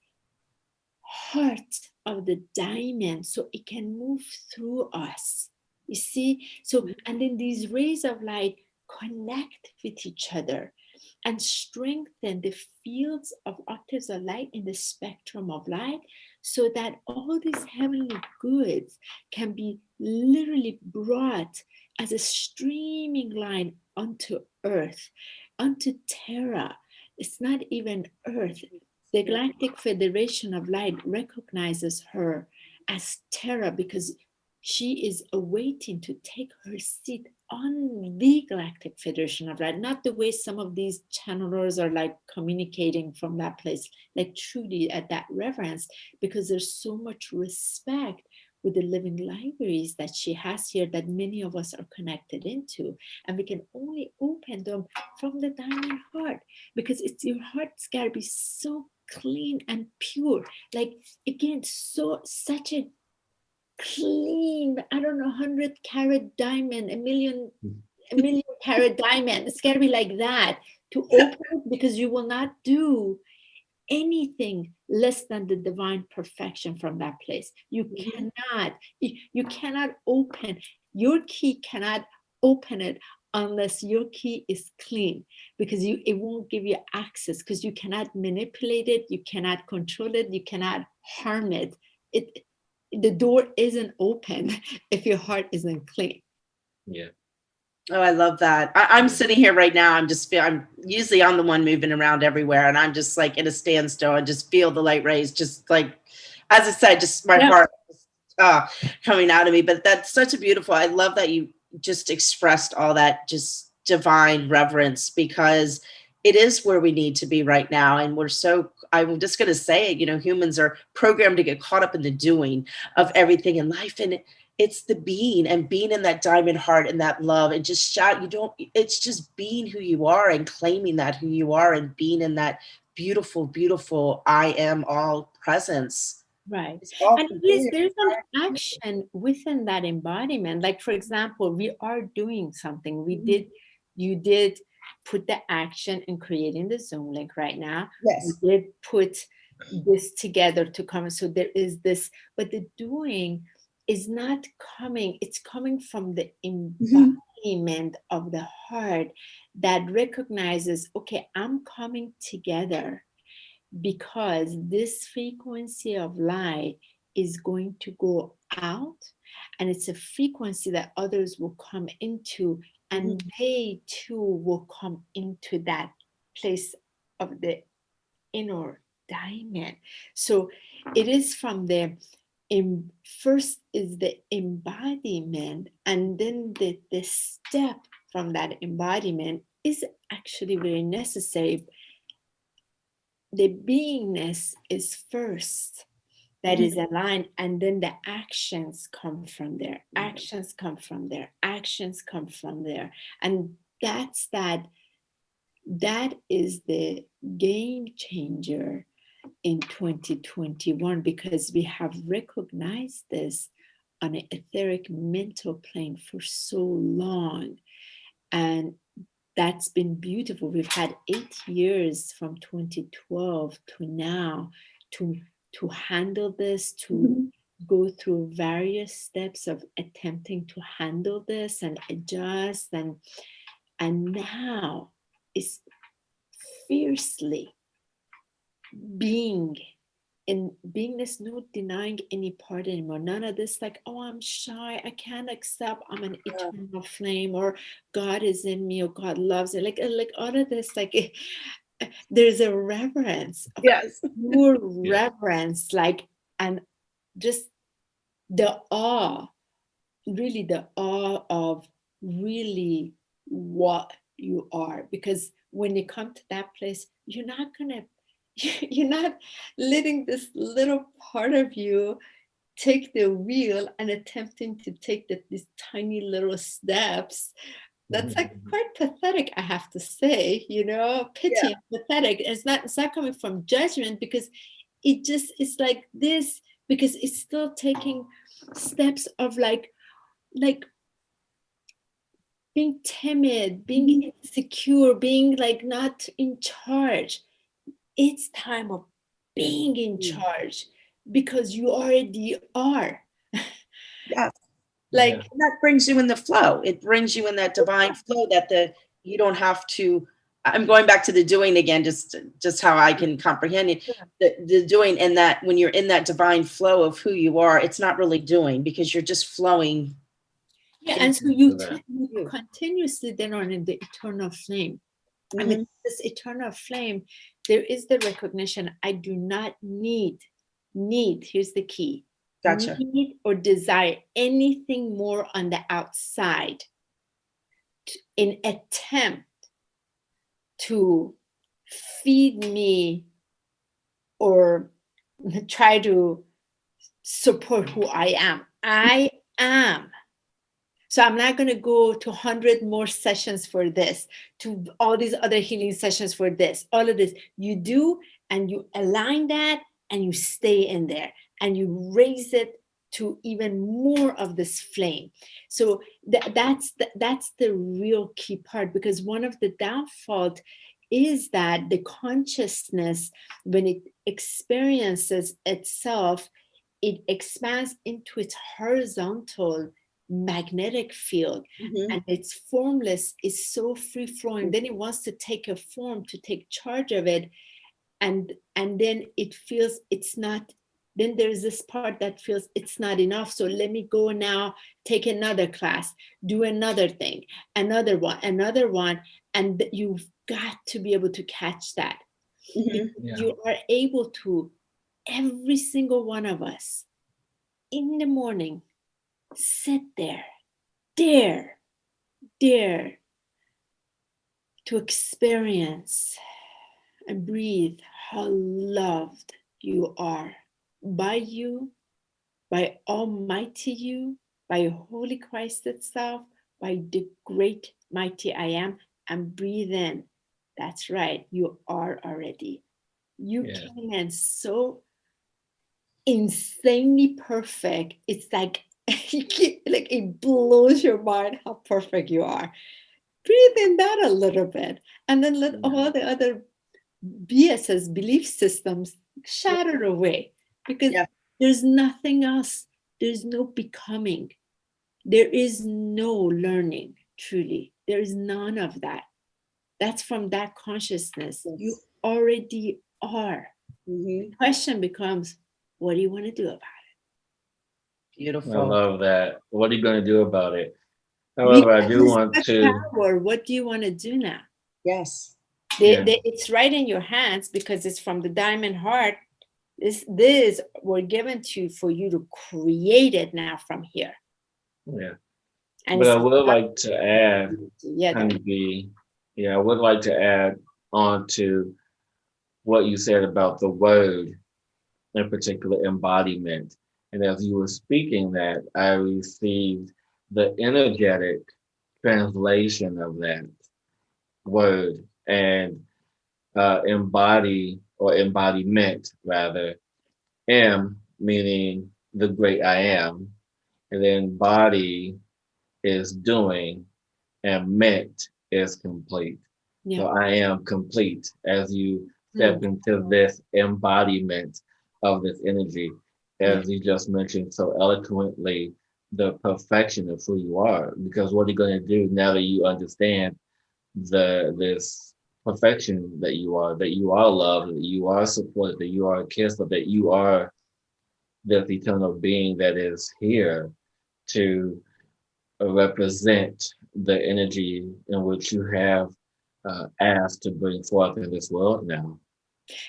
heart of the diamond so it can move through us. You see? So, and then these rays of light connect with each other and strengthen the fields of octaves of light in the spectrum of light, so that all these heavenly goods can be literally brought as a streaming line onto earth, onto Terra. It's not even earth. The Galactic Federation of Light recognizes her as Terra because she is awaiting to take her seat on the Galactic Federation of Light, not the way some of these channelers are like communicating from that place, like truly at that reverence, because there's so much respect with the living libraries that she has here that many of us are connected into. And we can only open them from the diamond heart, because it's your heart's got to be so clean and pure. Like, again, such a clean, I don't know, 100-carat diamond, a million carat diamond. It's got to be like that to open it, because you will not do anything less than the divine perfection from that place. You cannot open, your key cannot open it unless your key is clean, because it won't give you access, because you cannot manipulate it, you cannot control it, you cannot harm it. The door isn't open if your heart isn't clean. Yeah. Oh, I love that. I'm sitting here right now. I'm usually I'm the one moving around everywhere, and I'm just like in a standstill and just feel the light rays, just like, as I said, just my heart coming out of me. But that's such a beautiful, I love that you just expressed all that just divine reverence, because it is where we need to be right now. And I'm just going to say it, humans are programmed to get caught up in the doing of everything in life. And it's the being in that diamond heart and that love, and just it's just being who you are and claiming that who you are and being in that beautiful, beautiful I am all presence. Right. And yes, there's an action within that embodiment. Like, for example, we are doing something. You did put the action in creating the Zoom link right now. Yes. We did put this together to come. So there is this, but the doing is not coming. It's coming from the embodiment of the heart that recognizes, okay, I'm coming together because this frequency of light is going to go out, and it's a frequency that others will come into, and they too will come into that place of the inner diamond. So it is from the first is the embodiment, and then the step from that embodiment is actually very necessary. The beingness is first, that is aligned, and then the actions come from there. Actions come from there. Actions come from there. And that is the game changer in 2021, because we have recognized this on an etheric mental plane for so long. And that's been beautiful. We've had 8 years from 2012 to now to handle this, to go through various steps of attempting to handle this and adjust, and now it's fiercely being in beingness, no denying any part anymore. None of this like, oh, I'm shy, I can't accept I'm an eternal flame, or God is in me, or God loves it. Like all of this, like there's a reverence, Yes. pure reverence, like, and just the awe, really the awe of really what you are. Because when you come to that place, you're not letting this little part of you take the wheel and attempting to take these tiny little steps. That's like quite pathetic, I have to say, pity and pathetic. It's not coming from judgment, because it's like this, because it's still taking steps of like being timid, being insecure, being like not in charge. It's time of being in charge, because you already are. Yes. Like that brings you in the flow. It brings you in that divine flow that you don't have to. I'm going back to the doing again, just how I can comprehend it. The doing, and that when you're in that divine flow of who you are, it's not really doing, because you're just flowing. Yeah, and so you continuously then are in the eternal flame. I mean, this eternal flame, there is the recognition, I do not need, here's the key. Gotcha. Need or desire anything more on the outside in attempt to feed me or try to support who I am. I am. So I'm not going to go to 100 more sessions for this, to all these other healing sessions for this, all of this. You do, and you align that, and you stay in there, and you raise it to even more of this flame. So that's the real key part, because one of the downfalls is that the consciousness, when it experiences itself, it expands into its horizontal magnetic field, and it's formless, is so free flowing. Then it wants to take a form, to take charge of it, and then it feels it's not. Then there's this part that feels it's not enough, so let me go now, take another class, do another thing, another one, and you've got to be able to catch that. You are able to, every single one of us, in the morning, sit there, dare to experience and breathe how loved you are by you, by Almighty you, by Holy Christ itself, by the great mighty I am, and breathe in. That's right, you are already. You came in so insanely perfect. It's like it blows your mind how perfect you are. Breathe in that a little bit, and then let all the other BS's belief systems shatter away, because there's nothing else. There's no becoming. There is no learning, truly. There is none of that. That's from that consciousness. You already are. The question becomes, what do you want to do about it? Beautiful. I love that. What are you going to do about it? However, I do want to. Power. What do you want to do now? Yes. It's right in your hands, because it's from the diamond heart. This were given to you for you to create it now from here. Yeah. And but I would like to add, I would like to add on to what you said about the word in particular embodiment. And as you were speaking that, I received the energetic translation of that word, and embody or embodiment rather, am meaning the great I am, and then body is doing, and meant is complete. Yeah. So I am complete as you step Mm. into this embodiment of this energy, Yeah. as you just mentioned so eloquently, the perfection of who you are. Because what are you going to do now that you understand this perfection that you are loved, that you are supported, that you are kissed, that you are this eternal being that is here to represent the energy in which you have asked to bring forth in this world now.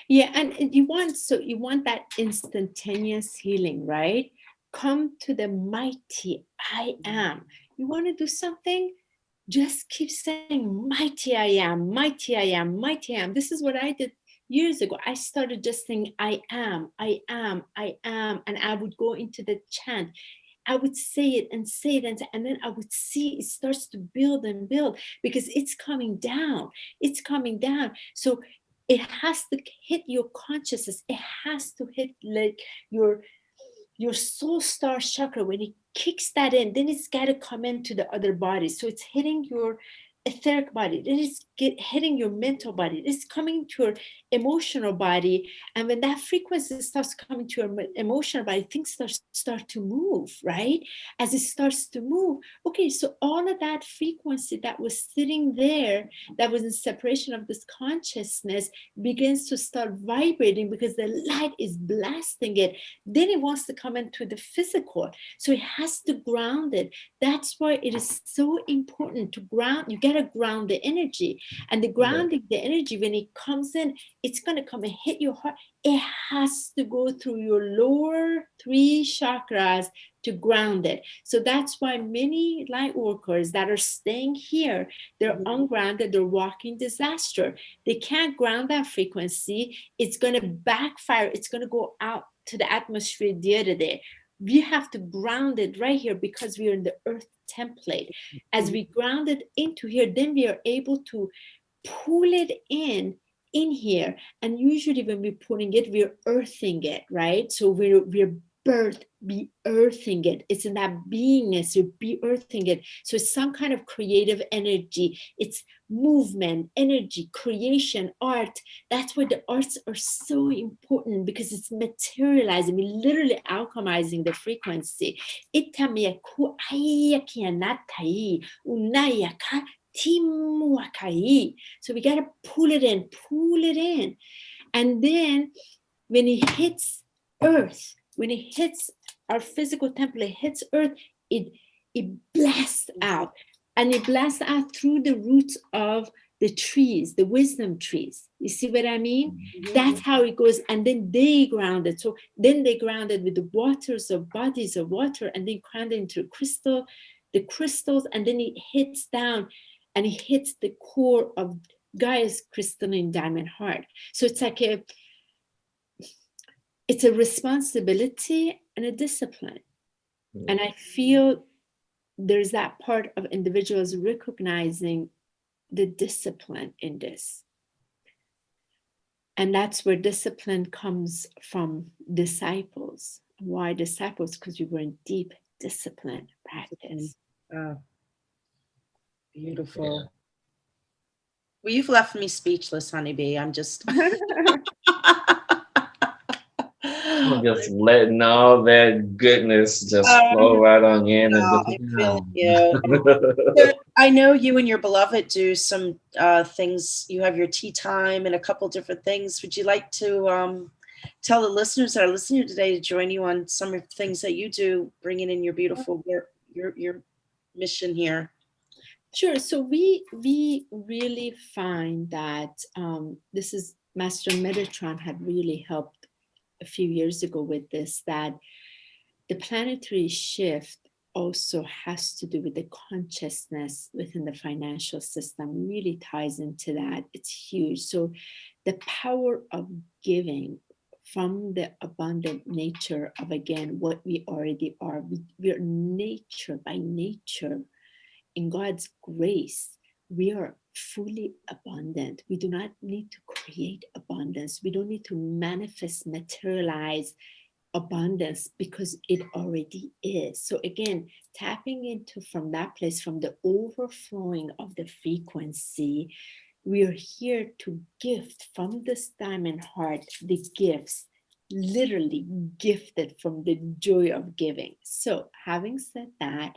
Yeah, and you want that instantaneous healing, right? Come to the mighty I am. You want to do something? Just keep saying, mighty I am, mighty I am, mighty I am. This is what I did years ago. I started just saying, I am, I am, I am. And I would go into the chant. I would say it and say it, and then I would see it starts to build and build because it's coming down. It's coming down. So it has to hit your consciousness. It has to hit like your soul star chakra. When it kicks that in, then it's got to come into the other bodies. So it's hitting your etheric body, then it's hitting your mental body, it's coming to your emotional body. And when that frequency starts coming to your emotional body, things start to move, right? As it starts to move, okay, so all of that frequency that was sitting there, that was in separation of this consciousness, begins to start vibrating because the light is blasting it. Then it wants to come into the physical, so it has to ground it. That's why it is so important to ground. You got to ground the energy, and the grounding the energy, when it comes in, it's going to come and hit your heart. It has to go through your lower 3 chakras to ground it. So that's why many light workers that are staying here, they're ungrounded, they're walking disaster. They can't ground that frequency. It's going to backfire. It's going to go out to the atmosphere the other day. We have to ground it right here because we are in the earth template. As we ground it into here, then we are able to pull it in here. And usually when we're putting it, we're earthing it, right? So we're be earthing it. It's in that beingness, you're be earthing it. So it's some kind of creative energy. It's movement, energy, creation, art. That's why the arts are so important, because it's materializing, we're literally alchemizing the frequency. So we got to pull it in. And then when it hits earth, when it hits our physical temple, it hits earth, it blasts out. And it blasts out through the roots of the trees, the wisdom trees. You see what I mean? Mm-hmm. That's how it goes. And then they ground it. So then they ground it with the waters of bodies of water, and then ground it into the crystals, and then it hits down and it hits the core of Gaia's crystalline diamond heart. So it's like it's a responsibility and a discipline. Mm-hmm. And I feel there's that part of individuals recognizing the discipline in this. And that's where discipline comes from disciples. Why disciples? Because we were in deep discipline practice. Beautiful. Yeah. Well, you've left me speechless, honeybee. I'm just... I'm just letting all that goodness just flow right on in. I know you and your beloved do some things. You have your tea time and a couple different things. Would you like to tell the listeners that are listening today to join you on some of the things that you do, bringing in your beautiful work, your mission here? Sure. So we really find that this is Master Metatron had really helped a few years ago with this, that the planetary shift also has to do with the consciousness within the financial system, really ties into that. It's huge. So the power of giving from the abundant nature of, again, what we already are. We are nature by nature. In God's grace, we are fully abundant. We do not need to create abundance. We don't need to manifest, materialize abundance, because it already is. So again, tapping into from that place, from the overflowing of the frequency, we are here to gift from this diamond heart the gifts, literally gifted from the joy of giving. So having said that,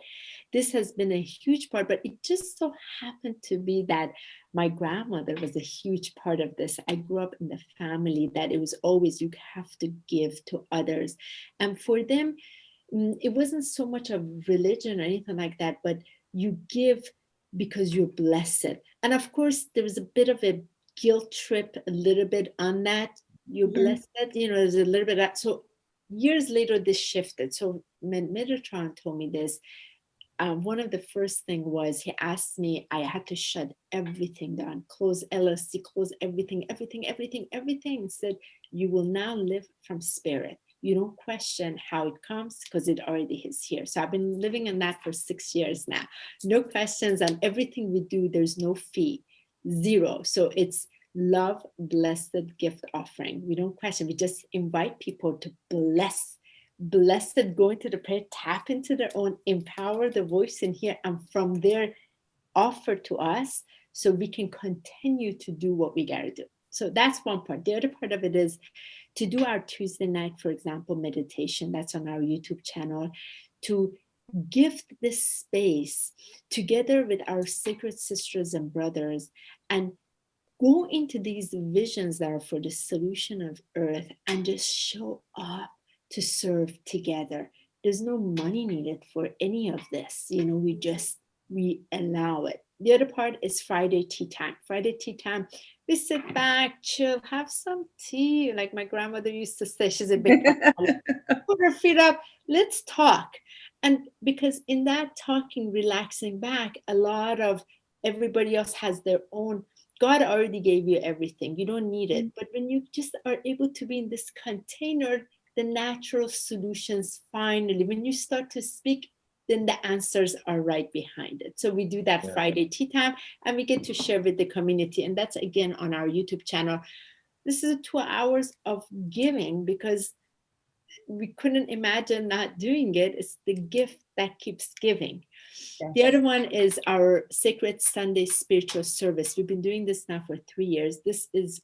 this has been a huge part, but it just so happened to be that my grandmother was a huge part of this. I grew up in the family that it was always, you have to give to others. And for them, it wasn't so much of religion or anything like that, but you give because you're blessed. And of course, there was a bit of a guilt trip, a little bit on that. You're blessed, there's a little bit of that. So years later, this shifted. So when Metatron told me this, one of the first thing was he asked me, I had to shut everything down, close LLC, close everything. Said, you will now live from spirit. You don't question how it comes because it already is here. So I've been living in that for 6 years now. No questions on everything we do. There's no fee, zero. So it's love, blessed gift offering. We don't question. We just invite people to blessed, go into the prayer, tap into their own, empower the voice in here, and from there offer to us so we can continue to do what we got to do. So that's one part. The other part of it is to do our Tuesday night, for example, meditation. That's on our YouTube channel, to gift this space together with our sacred sisters and brothers and go into these visions that are for the solution of earth and just show up to serve together. There's no money needed for any of this. We allow it. The other part is Friday tea time. Friday tea time, we sit back, chill, have some tea. Like my grandmother used to say, she's a big put her feet up, let's talk. And because in that talking, relaxing back, a lot of everybody else has their own. God already gave you everything. You don't need it. But when you just are able to be in this container, the natural solutions finally, when you start to speak, then the answers are right behind it. So we do that Friday tea time, and we get to share with the community. And that's again on our YouTube channel. This is 2 hours of giving because we couldn't imagine not doing it. It's the gift that keeps giving. The other one is our Sacred Sunday Spiritual Service. We've been doing this now for 3 years. This is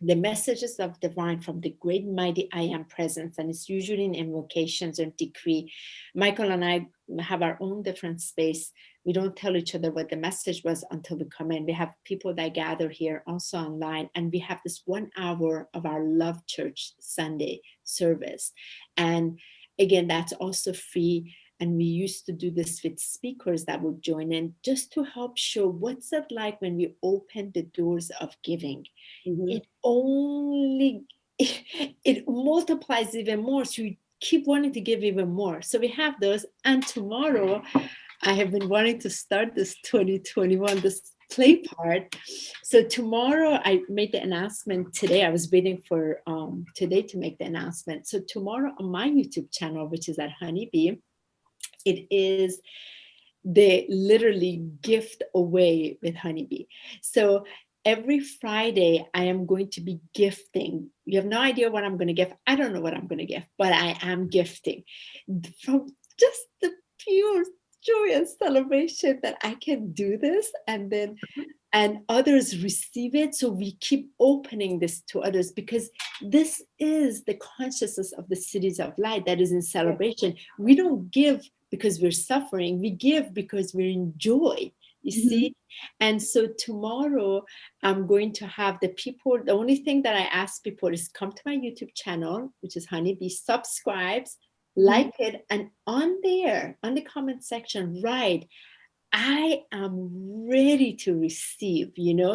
the messages of divine from the great mighty I am presence, and it's usually in invocations or decree. Michael and I have our own different space. We don't tell each other what the message was until we come in. We have people that gather here also online, and we have this 1 hour of our Love Church Sunday service. And again, that's also free. And we used to do this with speakers that would join in just to help show what's it like when we open the doors of giving. It only, it multiplies even more. So you keep wanting to give even more. So we have those. And tomorrow, I have been wanting to start this 2021, this play part. So tomorrow, I made the announcement today. I was waiting for today to make the announcement. So tomorrow on my YouTube channel, which is at Honi, it is the literally gift away with Honeybee. So every Friday, I am going to be gifting. You have no idea what I'm going to gift. I don't know what I'm going to gift, but I am gifting from just the pure joy and celebration that I can do this, and others receive it. So we keep opening this to others because this is the consciousness of the cities of light that is in celebration. We don't give because we're suffering. We give because we're in joy, you see? And so tomorrow I'm going to have the people, the only thing that I ask people is come to my YouTube channel, which is Honeybee, subscribes, like it, and on there, on the comment section, write, I am ready to receive,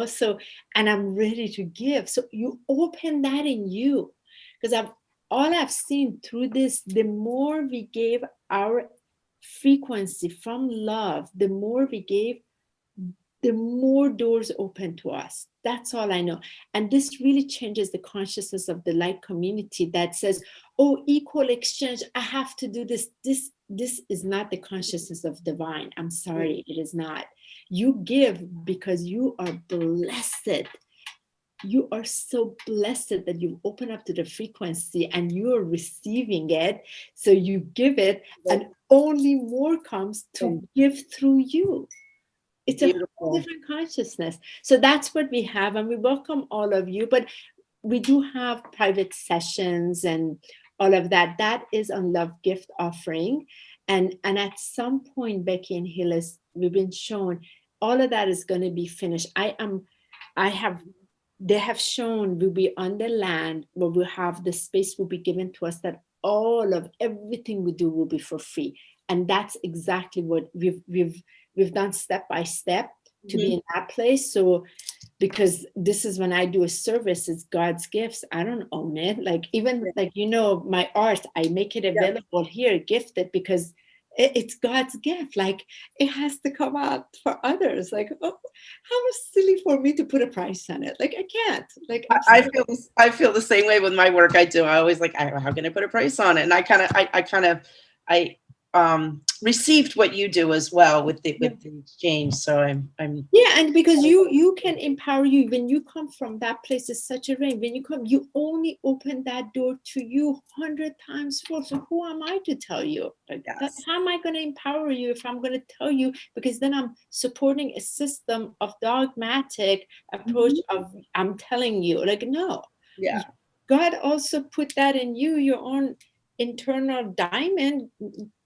so, and I'm ready to give. So you open that in you, because all I've seen through this, the more we gave our frequency from love, the more we gave, the more doors open to us. That's all I know. And this really changes the consciousness of the light community that says, oh, equal exchange, I have to do this. This is not the consciousness of divine. I'm sorry, it is not. You give because you are blessed. You are so blessed that you open up to the frequency and you're receiving it. So you give it, and only more comes to give through you. It's a whole different consciousness. So that's what we have, and we welcome all of you. But we do have private sessions and all of that. That is on Love Gift Offering. And at some point, Becky and Hillis, we've been shown all of that is going to be finished. They have shown we'll be on the land where we'll have the space will be given to us, that all of everything we do will be for free. And that's exactly what we've done step by step to be in that place. So, because this is when I do a service, it's God's gifts. I don't own it. Like, even like, my art, I make it available here, gifted, because it's God's gift. Like, it has to come out for others. Like, oh, how silly for me to put a price on it. Like, I can't. Like, I feel the same way with my work. I do. I always like, how can I put a price on it? And I received what you do as well with the exchange. So I'm and because you can empower you when you come from that place. Is such a rain. When you come, you only open that door to you 100 times more. So who am I to tell you? Like, how am I going to empower you if I'm going to tell you? Because then I'm supporting a system of dogmatic approach of I'm telling you. Like, no. Yeah. God also put that in you, your own internal diamond.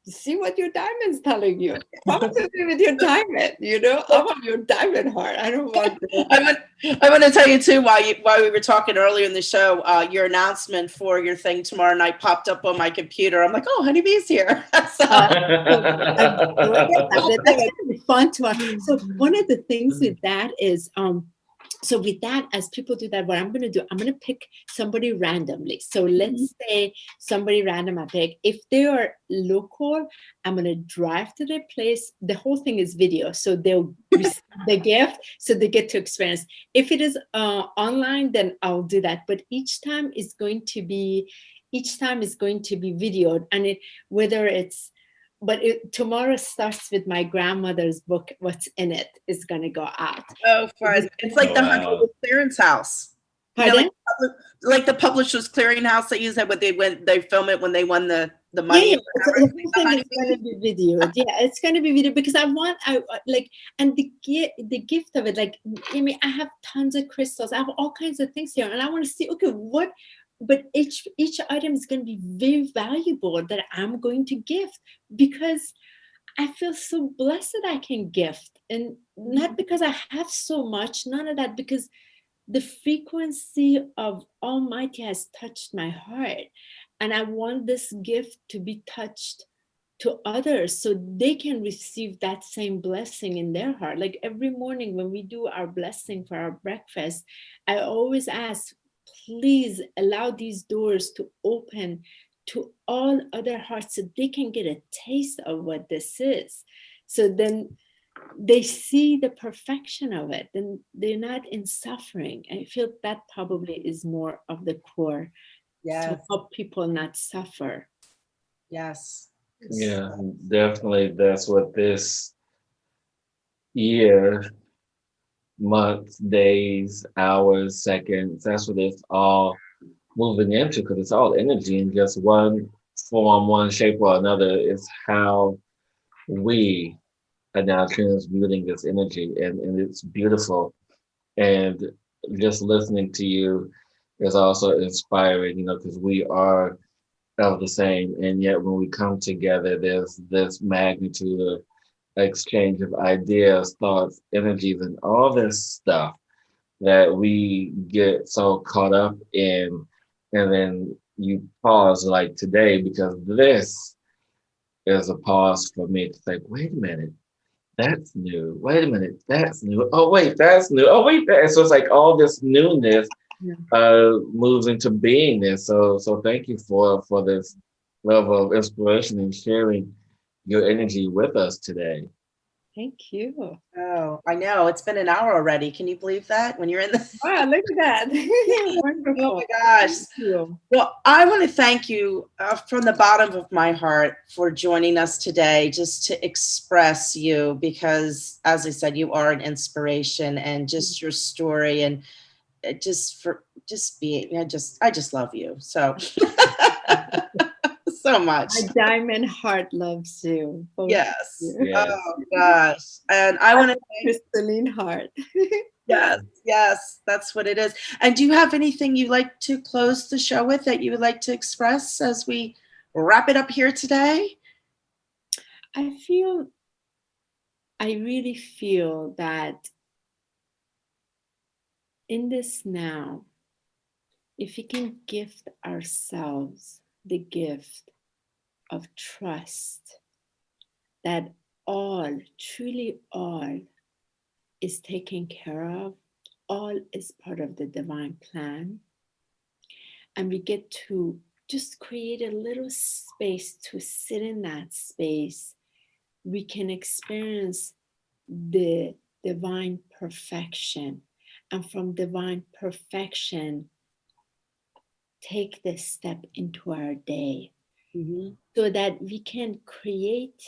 See what your diamond's telling you. Come to me with your diamond. I want your diamond heart. I don't want. I want to tell you too, while we were talking earlier in the show, your announcement for your thing tomorrow night popped up on my computer. I'm like, oh, Honeybee's here. That's gonna be fun to watch. So one of the things with that is so with that, as people do that, what I'm going to do, I'm going to pick somebody randomly. So let's say somebody random I pick. If they are local, I'm going to drive to their place. The whole thing is video. So they'll receive the gift, so they get to experience. If it is online, then I'll do that. But each time is going to be videoed. And tomorrow starts with my grandmother's book. What's in it is going to go out. Oh, fun. It's like the Hunter clearance house. Pardon? Like the publisher's clearinghouse that you said when they film it when they won the money. The whole thing is going to be videoed. Yeah, it's going to be video because and the gift of it. Like, I have tons of crystals. I have all kinds of things here, and I want to see. Okay, what? But each item is going to be very valuable that I'm going to gift, because I feel so blessed that I can gift, and not because I have so much, none of that, because the frequency of Almighty has touched my heart, and I want this gift to be touched to others so they can receive that same blessing in their heart. Like every morning when we do our blessing for our breakfast, I always ask, please allow these doors to open to all other hearts so they can get a taste of what this is. So then they see the perfection of it, and they're not in suffering. I feel that probably is more of the core to help people not suffer. Yes. Yeah, definitely. That's what this year, months, days, hours, seconds, that's what it's all moving into, because it's all energy in just one form, one shape or another. It's how we are now transmuting this energy, and it's beautiful. And just listening to you is also inspiring, because we are of the same, and yet when we come together, there's this magnitude of exchange of ideas, thoughts, energies, and all this stuff that we get so caught up in. And then you pause like today, because this is a pause for me to think, wait a minute, that's new. Wait a minute, that's new. Oh, wait, that's new. Oh, wait, that. So it's like all this newness moves into beingness. So thank you for this level of inspiration and sharing your energy with us today. Thank you. Oh, I know. It's been an hour already. Can you believe that? When you're in the Wow, look at that. Oh Wonderful. my gosh. Thank you. Well, I want to thank you from the bottom of my heart for joining us today, just to express you, because as I said, you are an inspiration, and just your story, and just being, I just love you. So, so much. My diamond heart loves you. Both of Yes. you. Yes. Oh gosh. And I want to thank, Crystalline heart. yes, yes, that's what it is. And do you have anything you'd like to close the show with that you would like to express as we wrap it up here today? I really feel that in this now, if we can gift ourselves the gift of trust that all, truly all, is taken care of, all is part of the divine plan, and we get to just create a little space to sit in that space, we can experience the divine perfection. And from divine perfection, take this step into our day, so that we can create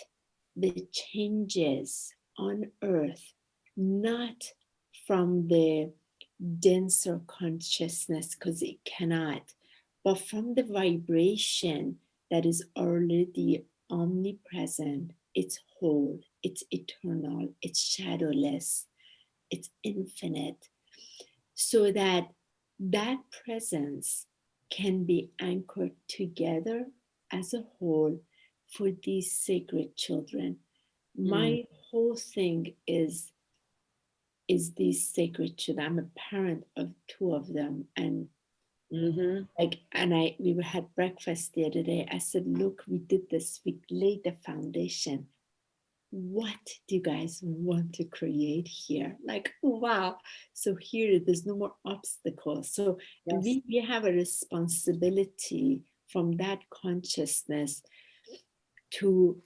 the changes on earth, not from the denser consciousness, because it cannot, but from the vibration that is already omnipresent. It's whole, it's eternal, it's shadowless, it's infinite, so that that presence can be anchored together as a whole for these sacred children. My whole thing is these sacred children. I'm a parent of two of them, and we had breakfast the other day. I said, look, we did this, we laid the foundation. What do you guys want to create here? Like, wow. So here, there's no more obstacles. So Yes. we have a responsibility from that consciousness to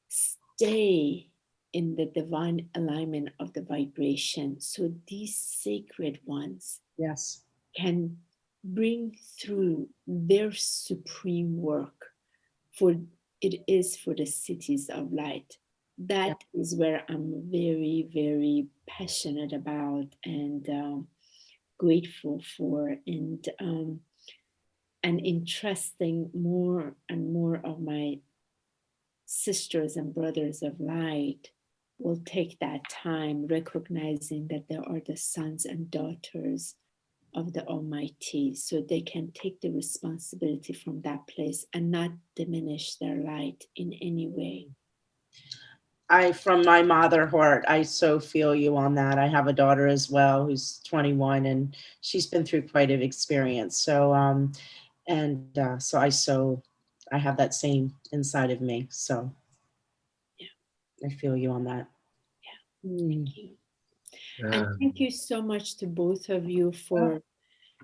stay in the divine alignment of the vibration, so these sacred ones, Yes, can bring through their supreme work, for it is for the cities of light. That is where I'm very, very passionate about, and grateful for, and entrusting more and more of my sisters and brothers of light will take that time, recognizing that they are the sons and daughters of the Almighty, so they can take the responsibility from that place and not diminish their light in any way. from my mother heart, I so feel you on that. I have a daughter as well who's 21, and she's been through quite an experience. So, so I have that same inside of me. So, I feel you on that. Thank you. And thank you so much to both of you for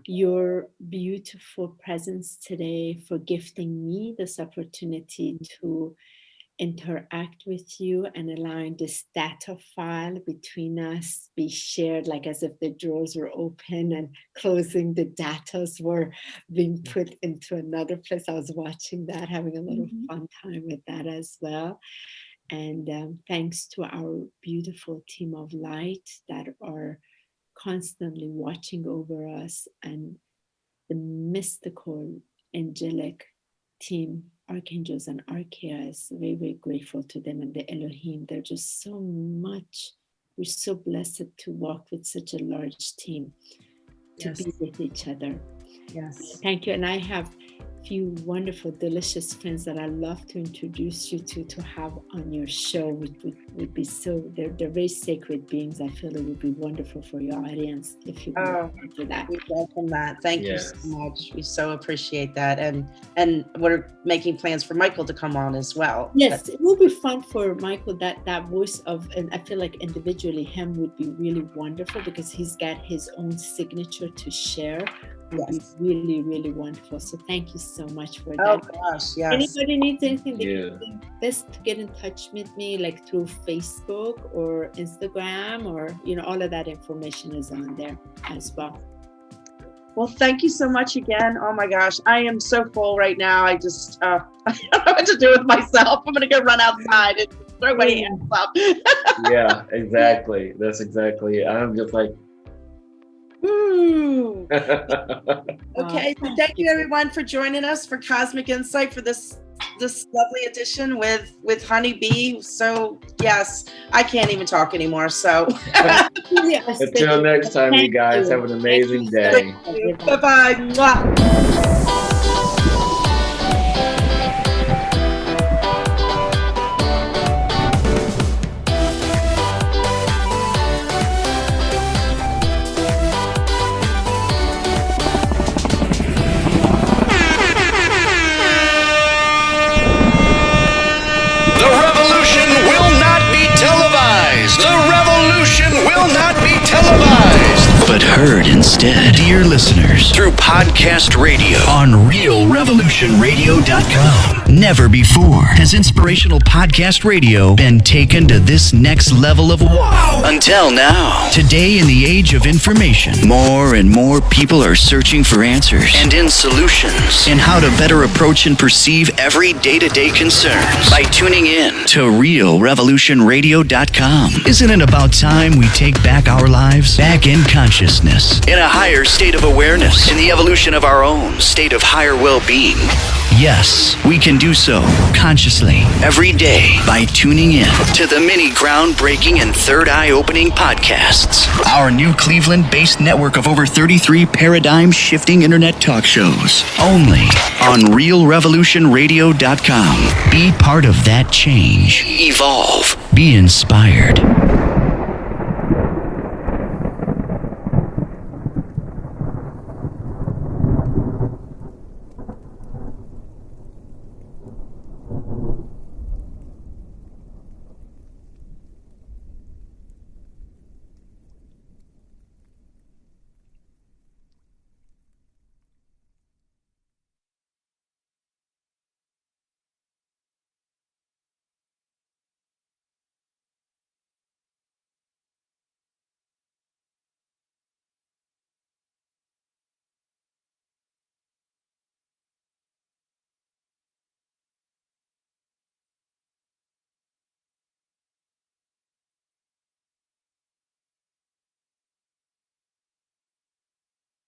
your beautiful presence today, for gifting me this opportunity to interact with you and allowing this data file between us be shared, like as if the drawers were open and closing, the datas were being put into another place. I was watching that, having a little fun time with that as well. And thanks to our beautiful team of light that are constantly watching over us, and the mystical angelic team, archangels and archaeas, very, very grateful to them, and the Elohim. They're just so much. We're so blessed to walk with such a large team, to be with each other. Yes. Thank you. And I have a few wonderful, delicious friends that I love to introduce you to have on your show. Would be so, they're very sacred beings. I feel it would be wonderful for your audience if you would do that. We welcome that. Thank you so much. We so appreciate that. And we're making plans for Michael to come on as well. Yes, it will be fun for Michael. That voice of, and I feel like individually him would be really wonderful, because he's got his own signature to share would be really, really wonderful. So thank you so much for Oh that. gosh, yes. Anybody needs anything, they Yeah. can best to get in touch with me, like through Facebook or Instagram, or all of that information is on there as well. Well, thank you so much again. Oh my gosh, I am so full right now. I just I don't know what to do with myself. I'm gonna go run outside and throw my hands up. Yeah, exactly. That's exactly it. I'm just like, Ooh. yeah, Okay, so thank you everyone for joining us for Cosmic Insight for this lovely edition with Honi B. So yes, I can't even talk anymore. So until next time, you guys have an amazing day. bye bye. The revolution will not be televised. The revolution will not be televised, but heard instead, dear listeners, through podcast radio on realrevolutionradio.com. Never before has inspirational podcast radio been taken to this next level of wow. Until now, today in the age of information, more and more people are searching for answers and in solutions in how to better approach and perceive every day-to-day concerns by tuning in to realrevolutionradio.com. Isn't it about time we take back our lives, back in consciousness, in a higher state of awareness, in the evolution of our own state of higher well-being? Yes, we can do so consciously every day by tuning in to the many groundbreaking and third eye-opening podcasts. Our new Cleveland-based network of over 33 paradigm-shifting internet talk shows. Only on realrevolutionradio.com. Be part of that change. Evolve. Be inspired.